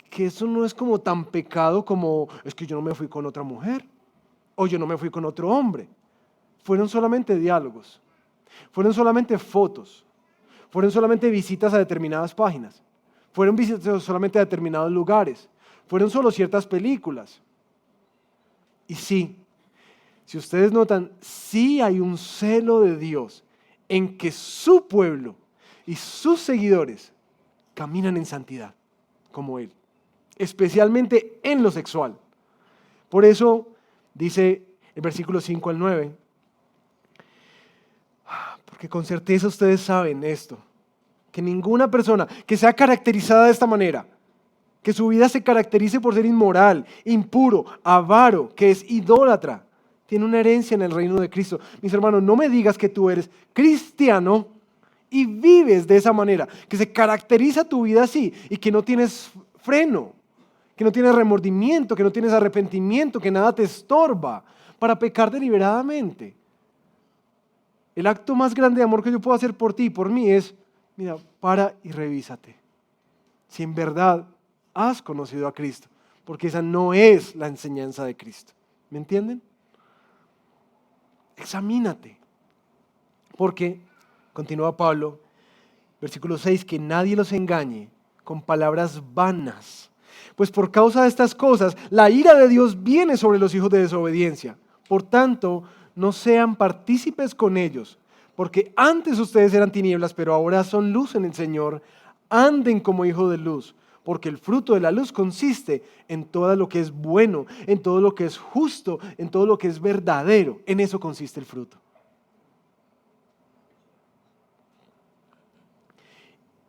Speaker 1: que eso no es como tan pecado como es que yo no me fui con otra mujer o yo no me fui con otro hombre. Fueron solamente diálogos, fueron solamente fotos, fueron solamente visitas a determinadas páginas, fueron visitas solamente a determinados lugares, fueron solo ciertas películas. Y sí, si ustedes notan, sí hay un celo de Dios en que su pueblo y sus seguidores caminan en santidad como Él, especialmente en lo sexual. Por eso dice el versículo 5 al 9, porque con certeza ustedes saben esto, que ninguna persona que sea caracterizada de esta manera, que su vida se caracterice por ser inmoral, impuro, avaro, que es idólatra, tiene una herencia en el reino de Cristo. Mis hermanos, no me digas que tú eres cristiano y vives de esa manera, que se caracteriza tu vida así y que no tienes freno, que no tienes remordimiento, que no tienes arrepentimiento, que nada te estorba para pecar deliberadamente. El acto más grande de amor que yo puedo hacer por ti y por mí es, mira, para y revísate. Si en verdad has conocido a Cristo, porque esa no es la enseñanza de Cristo. ¿Me entienden? Examínate. Porque, continúa Pablo, versículo 6, que nadie los engañe con palabras vanas. Pues por causa de estas cosas, la ira de Dios viene sobre los hijos de desobediencia. Por tanto, no sean partícipes con ellos, porque antes ustedes eran tinieblas, pero ahora son luz en el Señor. Anden como hijos de luz, porque el fruto de la luz consiste en todo lo que es bueno, en todo lo que es justo, en todo lo que es verdadero. En eso consiste el fruto.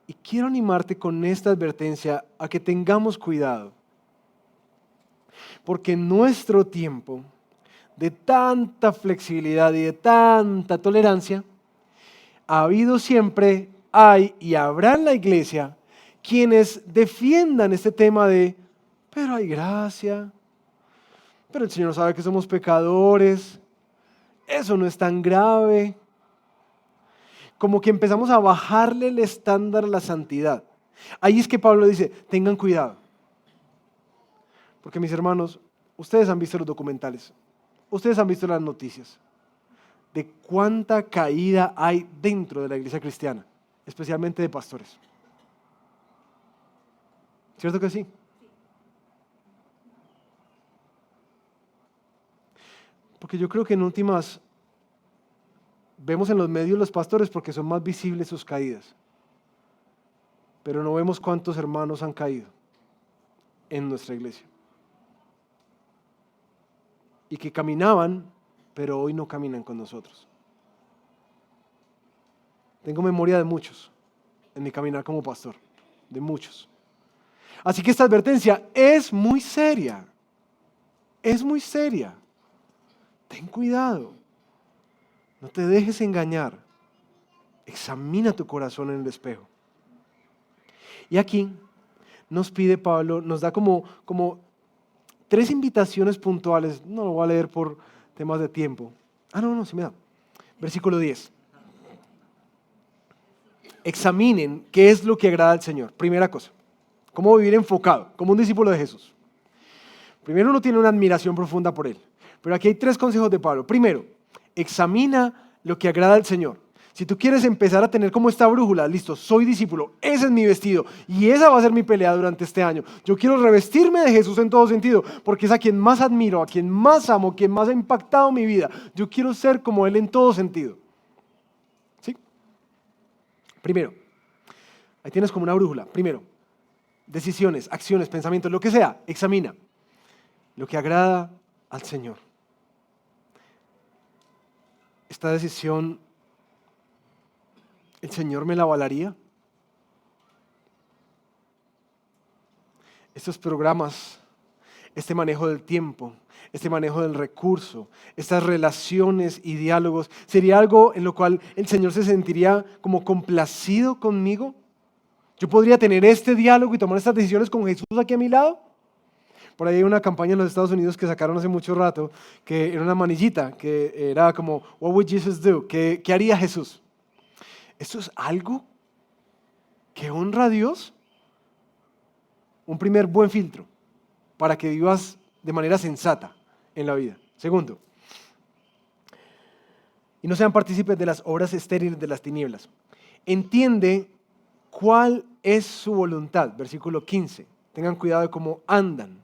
Speaker 1: Y quiero animarte con esta advertencia a que tengamos cuidado. Porque en nuestro tiempo de tanta flexibilidad y de tanta tolerancia, ha habido siempre, hay y habrá en la iglesia quienes defiendan este tema de, pero hay gracia, pero el Señor sabe que somos pecadores, eso no es tan grave. Como que empezamos a bajarle el estándar a la santidad. Ahí es que Pablo dice, tengan cuidado. Porque mis hermanos, ustedes han visto los documentales, ustedes han visto las noticias de cuánta caída hay dentro de la iglesia cristiana, especialmente de pastores. ¿Cierto que sí? Porque yo creo que en últimas vemos en los medios los pastores porque son más visibles sus caídas, pero no vemos cuántos hermanos han caído en nuestra iglesia y que caminaban, pero hoy no caminan con nosotros. Tengo memoria de muchos en mi caminar como pastor, de muchos. Así que esta advertencia es muy seria, es muy seria. Ten cuidado, no te dejes engañar. Examina tu corazón en el espejo. Y aquí nos pide Pablo, nos da como 3 invitaciones puntuales. No lo voy a leer por temas de tiempo. No, sí me da. Versículo 10. Examinen qué es lo que agrada al Señor. Primera cosa, cómo vivir enfocado, como un discípulo de Jesús. Primero, uno tiene una admiración profunda por Él. Pero aquí hay 3 consejos de Pablo. Primero, examina lo que agrada al Señor. Si tú quieres empezar a tener como esta brújula, listo, soy discípulo, ese es mi vestido y esa va a ser mi pelea durante este año. Yo quiero revestirme de Jesús en todo sentido, porque es a quien más admiro, a quien más amo, quien más ha impactado mi vida. Yo quiero ser como Él en todo sentido. ¿Sí? Primero, ahí tienes como una brújula. Primero, decisiones, acciones, pensamientos, lo que sea, examina lo que agrada al Señor. Esta decisión, ¿el Señor me la avalaría? Estos programas, este manejo del tiempo, este manejo del recurso, estas relaciones y diálogos, ¿sería algo en lo cual el Señor se sentiría como complacido conmigo? ¿Yo podría tener este diálogo y tomar estas decisiones con Jesús aquí a mi lado? Por ahí hay una campaña en los Estados Unidos que sacaron hace mucho rato, que era una manillita, que era como, What would Jesus do? ¿Qué haría Jesús? ¿Esto es algo que honra a Dios? Un primer buen filtro para que vivas de manera sensata en la vida. Segundo, y no sean partícipes de las obras estériles de las tinieblas. Entiende cuál es su voluntad. Versículo 15. Tengan cuidado de cómo andan.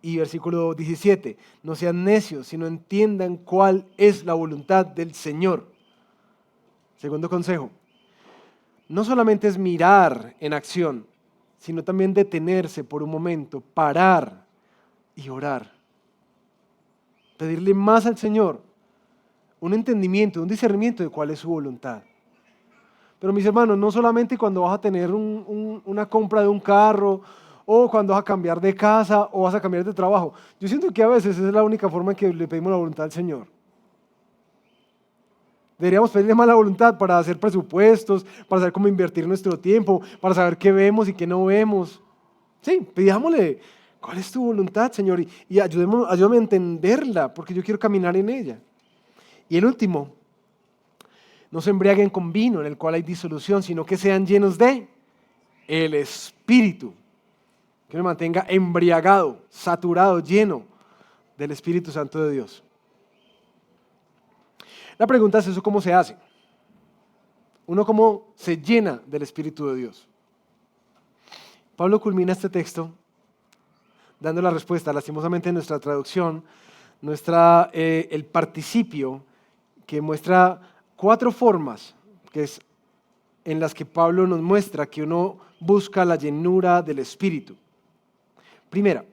Speaker 1: Y versículo 17. No sean necios, sino entiendan cuál es la voluntad del Señor. Segundo consejo. No solamente es mirar en acción, sino también detenerse por un momento, parar y orar. Pedirle más al Señor, un entendimiento, un discernimiento de cuál es su voluntad. Pero mis hermanos, no solamente cuando vas a tener una compra de un carro, o cuando vas a cambiar de casa, o vas a cambiar de trabajo. Yo siento que a veces esa es la única forma en que le pedimos la voluntad al Señor. Deberíamos pedirle más la voluntad para hacer presupuestos, para saber cómo invertir nuestro tiempo, para saber qué vemos y qué no vemos. Sí, pidámosle, ¿cuál es tu voluntad, Señor? Y ayúdame a entenderla, porque yo quiero caminar en ella. Y el último, no se embriaguen con vino en el cual hay disolución, sino que sean llenos de el Espíritu. Que me mantenga embriagado, saturado, lleno del Espíritu Santo de Dios. La pregunta es, ¿eso cómo se hace? Uno cómo se llena del Espíritu de Dios. Pablo culmina este texto dando la respuesta. Lastimosamente en nuestra traducción, el participio que muestra 4 formas en las que Pablo nos muestra que uno busca la llenura del Espíritu. Primera,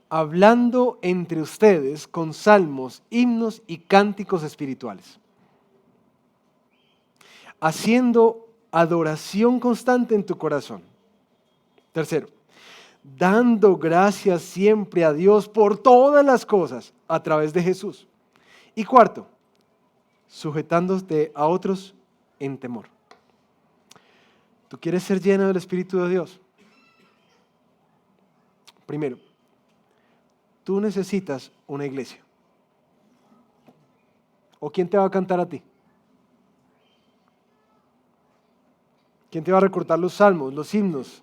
Speaker 1: hablando entre ustedes con salmos, himnos y cánticos espirituales, haciendo adoración constante en tu corazón. Tercero, dando gracias siempre a Dios por todas las cosas a través de Jesús. Y cuarto, sujetándote a otros en temor. ¿Tú quieres ser lleno del Espíritu de Dios? Primero, tú necesitas una iglesia. ¿O quién te va a cantar a ti? ¿Quién te va a recordar los salmos, los himnos?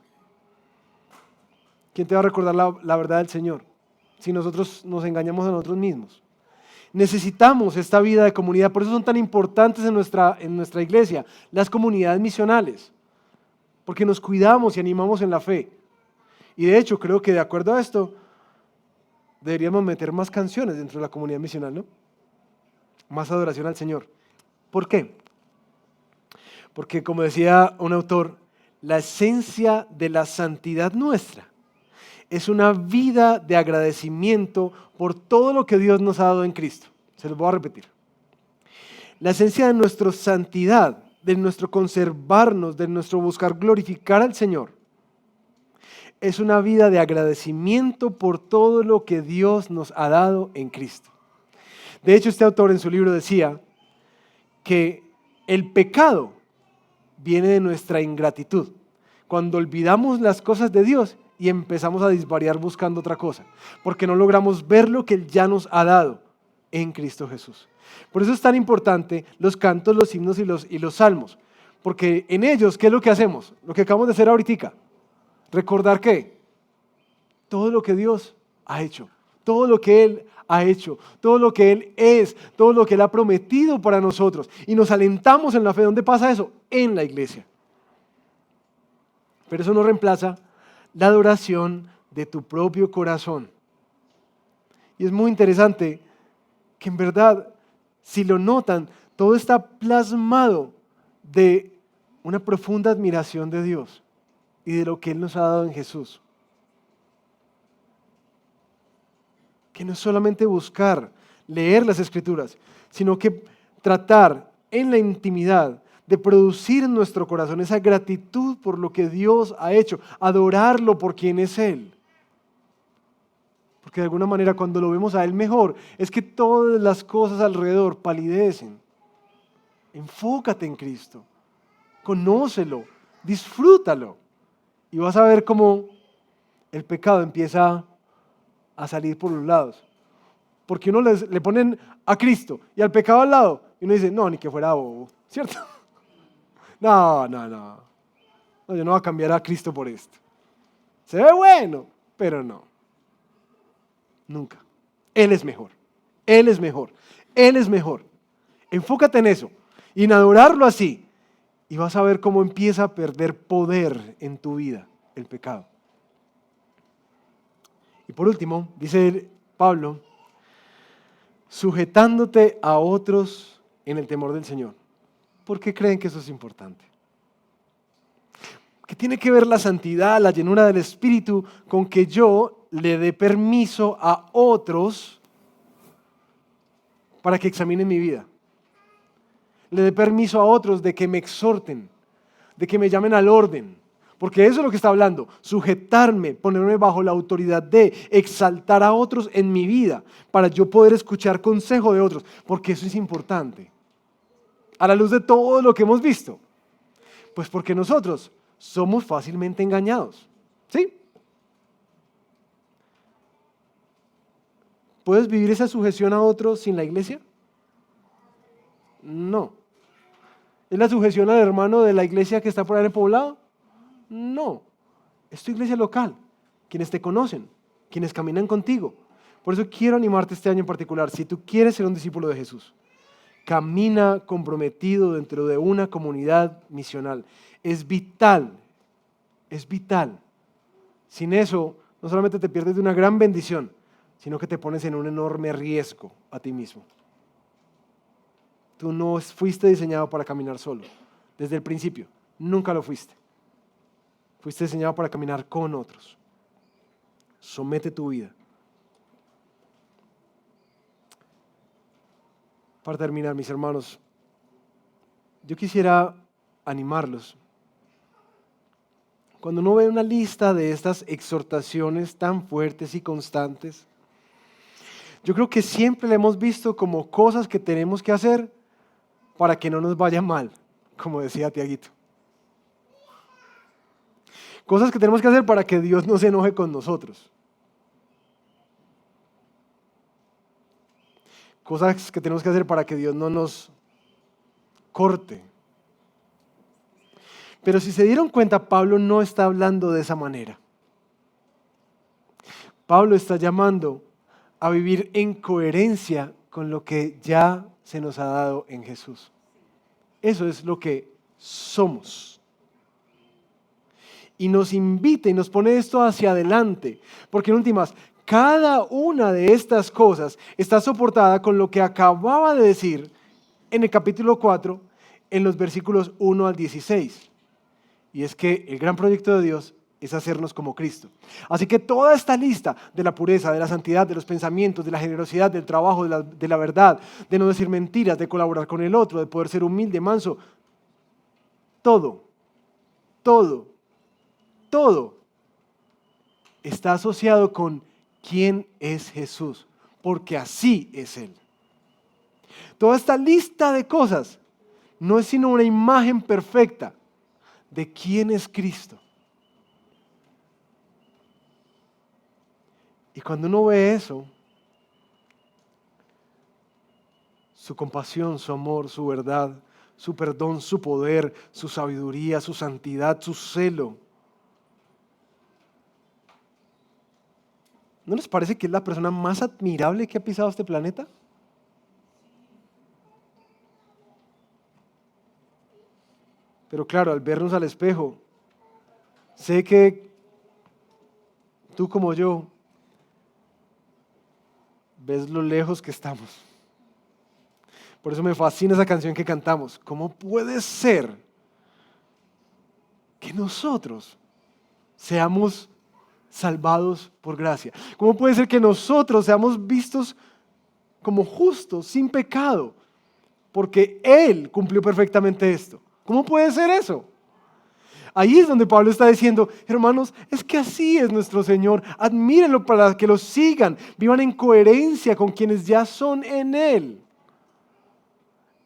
Speaker 1: ¿Quién te va a recordar la verdad del Señor? Si nosotros nos engañamos a nosotros mismos. Necesitamos esta vida de comunidad, por eso son tan importantes en nuestra iglesia, las comunidades misionales, porque nos cuidamos y animamos en la fe. Y de hecho, creo que de acuerdo a esto, deberíamos meter más canciones dentro de la comunidad misional, ¿no? Más adoración al Señor. ¿Por qué? Porque, como decía un autor, la esencia de la santidad nuestra es una vida de agradecimiento por todo lo que Dios nos ha dado en Cristo. Se los voy a repetir. La esencia de nuestra santidad, de nuestro conservarnos, de nuestro buscar glorificar al Señor, es una vida de agradecimiento por todo lo que Dios nos ha dado en Cristo. De hecho, este autor en su libro decía que El pecado viene de nuestra ingratitud. Cuando olvidamos las cosas de Dios y empezamos a disvariar buscando otra cosa, porque no logramos ver lo que Él ya nos ha dado en Cristo Jesús. Por eso es tan importante los cantos, los himnos y los salmos, porque en ellos, ¿qué es lo que hacemos? Lo que acabamos de hacer ahorita. Recordar que todo lo que Dios ha hecho, todo lo que Él ha hecho, todo lo que Él es, todo lo que Él ha prometido para nosotros. Y nos alentamos en la fe. ¿Dónde pasa eso? En la iglesia. Pero eso no reemplaza la adoración de tu propio corazón. Y es muy interesante que en verdad, si lo notan, todo está plasmado de una profunda admiración de Dios y de lo que Él nos ha dado en Jesús. Que no es solamente buscar, leer las Escrituras, sino que tratar en la intimidad de producir en nuestro corazón esa gratitud por lo que Dios ha hecho, adorarlo por quien es Él. Porque de alguna manera cuando lo vemos a Él mejor, es que todas las cosas alrededor palidecen. Enfócate en Cristo, conócelo, disfrútalo y vas a ver cómo el pecado empieza a salir por los lados. Porque uno le ponen a Cristo y al pecado al lado y uno dice, no, ni que fuera bobo, ¿cierto? No, yo no voy a cambiar a Cristo por esto. Se ve bueno, pero no. Nunca. Él es mejor. Él es mejor. Él es mejor. Enfócate en eso y en adorarlo así y vas a ver cómo empieza a perder poder en tu vida el pecado. Y por último, dice Pablo, sujetándote a otros en el temor del Señor. ¿Por qué creen que eso es importante? ¿Qué tiene que ver la santidad, la llenura del Espíritu con que yo le dé permiso a otros para que examinen mi vida? Le dé permiso a otros de que me exhorten, de que me llamen al orden. Porque eso es lo que está hablando, sujetarme, ponerme bajo la autoridad de exaltar a otros en mi vida para yo poder escuchar consejo de otros, porque eso es importante. A la luz de todo lo que hemos visto, pues porque nosotros somos fácilmente engañados, ¿sí? ¿Puedes vivir esa sujeción a otros sin la iglesia? No. ¿Es la sujeción al hermano de la iglesia que está por ahí en el poblado? No, es tu iglesia local, quienes te conocen, quienes caminan contigo. Por eso quiero animarte este año en particular, si tú quieres ser un discípulo de Jesús, camina comprometido dentro de una comunidad misional. Es vital, es vital. Sin eso, no solamente te pierdes de una gran bendición, sino que te pones en un enorme riesgo a ti mismo. Tú no fuiste diseñado para caminar solo, desde el principio, nunca lo fuiste. Fuiste diseñado para caminar con otros. Somete tu vida. Para terminar, mis hermanos, yo quisiera animarlos. Cuando uno ve una lista de estas exhortaciones tan fuertes y constantes, yo creo que siempre la hemos visto como cosas que tenemos que hacer para que no nos vaya mal, como decía Tiaguito. Cosas que tenemos que hacer para que Dios no se enoje con nosotros. Cosas que tenemos que hacer para que Dios no nos corte. Pero si se dieron cuenta, Pablo no está hablando de esa manera. Pablo está llamando a vivir en coherencia con lo que ya se nos ha dado en Jesús. Eso es lo que somos. Y nos invita y nos pone esto hacia adelante, porque en últimas, cada una de estas cosas está soportada con lo que acababa de decir en el capítulo 4, en los versículos 1 al 16. Y es que el gran proyecto de Dios es hacernos como Cristo. Así que toda esta lista de la pureza, de la santidad, de los pensamientos, de la generosidad, del trabajo, de la verdad, de no decir mentiras, de colaborar con el otro, de poder ser humilde, manso, todo está asociado con quién es Jesús, porque así es Él. Toda esta lista de cosas no es sino una imagen perfecta de quién es Cristo. Y cuando uno ve eso, su compasión, su amor, su verdad, su perdón, su poder, su sabiduría, su santidad, su celo, ¿no les parece que es la persona más admirable que ha pisado este planeta? Pero claro, al vernos al espejo, sé que tú como yo ves lo lejos que estamos. Por eso me fascina esa canción que cantamos. ¿Cómo puede ser que nosotros seamos salvados por gracia? ¿Cómo puede ser que nosotros seamos vistos como justos, sin pecado? Porque Él cumplió perfectamente esto. ¿Cómo puede ser eso? Ahí es donde Pablo está diciendo, hermanos, es que así es nuestro Señor. Admírenlo para que lo sigan, vivan en coherencia con quienes ya son en Él.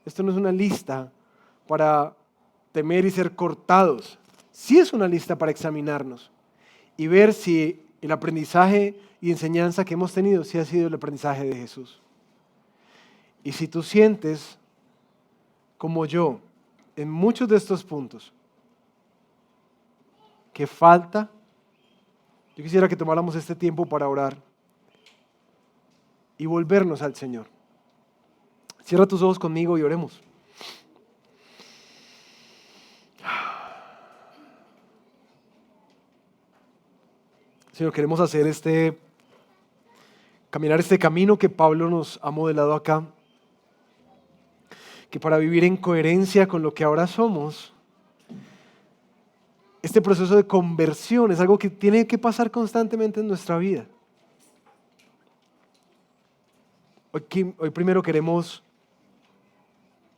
Speaker 1: Esto no es una lista para temer y ser cortados. Sí es una lista para examinarnos y ver si el aprendizaje y enseñanza que hemos tenido sí ha sido el aprendizaje de Jesús. Y si tú sientes, como yo, en muchos de estos puntos, que falta, yo quisiera que tomáramos este tiempo para orar y volvernos al Señor. Cierra tus ojos conmigo y oremos. Señor, queremos hacer caminar este camino que Pablo nos ha modelado acá, que para vivir en coherencia con lo que ahora somos, este proceso de conversión es algo que tiene que pasar constantemente en nuestra vida. Hoy primero queremos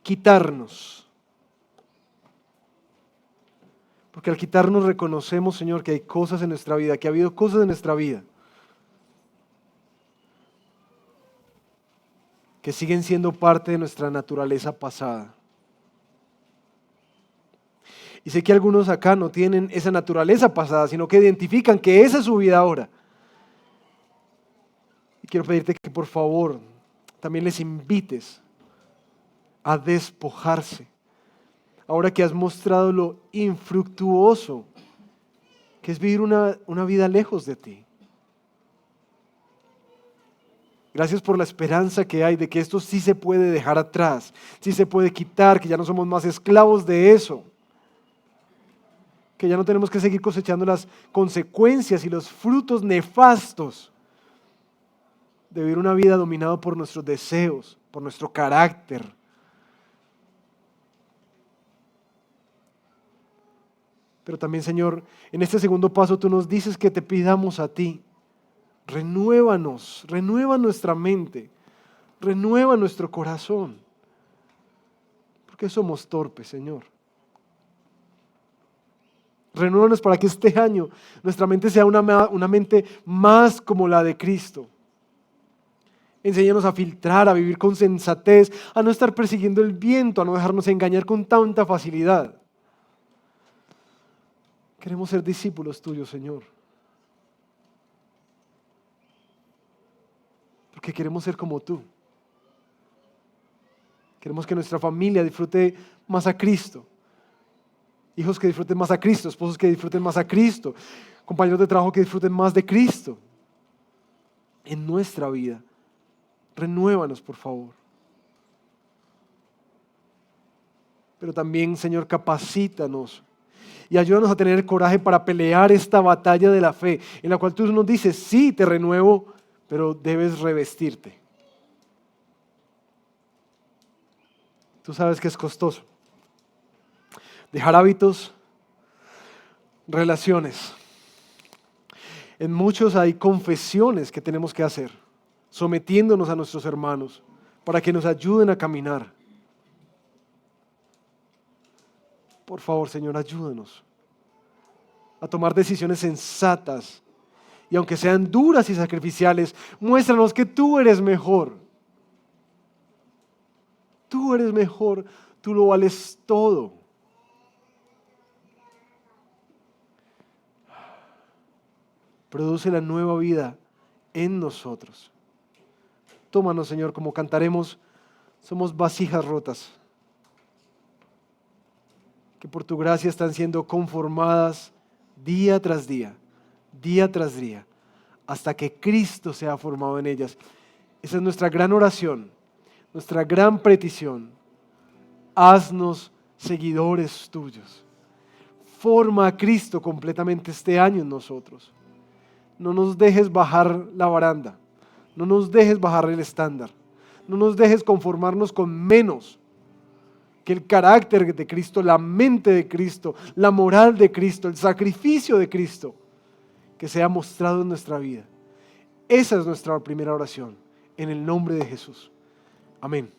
Speaker 1: quitarnos, porque al quitarnos reconocemos, Señor, que hay cosas en nuestra vida, que ha habido cosas en nuestra vida que siguen siendo parte de nuestra naturaleza pasada. Y sé que algunos acá no tienen esa naturaleza pasada, sino que identifican que esa es su vida ahora. Y quiero pedirte que por favor también les invites a despojarse. Ahora que has mostrado lo infructuoso que es vivir una vida lejos de ti. Gracias por la esperanza que hay de que esto sí se puede dejar atrás, sí se puede quitar, que ya no somos más esclavos de eso, que ya no tenemos que seguir cosechando las consecuencias y los frutos nefastos de vivir una vida dominada por nuestros deseos, por nuestro carácter. Pero también, Señor, en este segundo paso tú nos dices que te pidamos a ti, renuévanos, renueva nuestra mente, renueva nuestro corazón, porque somos torpes, Señor. Renuévanos para que este año nuestra mente sea una mente más como la de Cristo. Enséñanos a filtrar, a vivir con sensatez, a no estar persiguiendo el viento, a no dejarnos engañar con tanta facilidad. Queremos ser discípulos tuyos, Señor. Porque queremos ser como tú. Queremos que nuestra familia disfrute más a Cristo. Hijos que disfruten más a Cristo, esposos que disfruten más a Cristo, compañeros de trabajo que disfruten más de Cristo en nuestra vida. Renuévanos, por favor. Pero también, Señor, capacítanos y ayúdanos a tener coraje para pelear esta batalla de la fe, en la cual tú nos dices, sí, te renuevo, pero debes revestirte. Tú sabes que es costoso. Dejar hábitos, relaciones. En muchos hay confesiones que tenemos que hacer, sometiéndonos a nuestros hermanos para que nos ayuden a caminar. Por favor, Señor, ayúdanos a tomar decisiones sensatas y aunque sean duras y sacrificiales, muéstranos que tú eres mejor. Tú eres mejor. Tú lo vales todo. Produce la nueva vida en nosotros. Tómanos, Señor, como cantaremos, somos vasijas rotas, que por tu gracia están siendo conformadas día tras día, hasta que Cristo sea formado en ellas. Esa es nuestra gran oración, nuestra gran petición. Haznos seguidores tuyos. Forma a Cristo completamente este año en nosotros. No nos dejes bajar la baranda, no nos dejes bajar el estándar, no nos dejes conformarnos con menos que el carácter de Cristo, la mente de Cristo, la moral de Cristo, el sacrificio de Cristo, que sea mostrado en nuestra vida. Esa es nuestra primera oración, en el nombre de Jesús. Amén.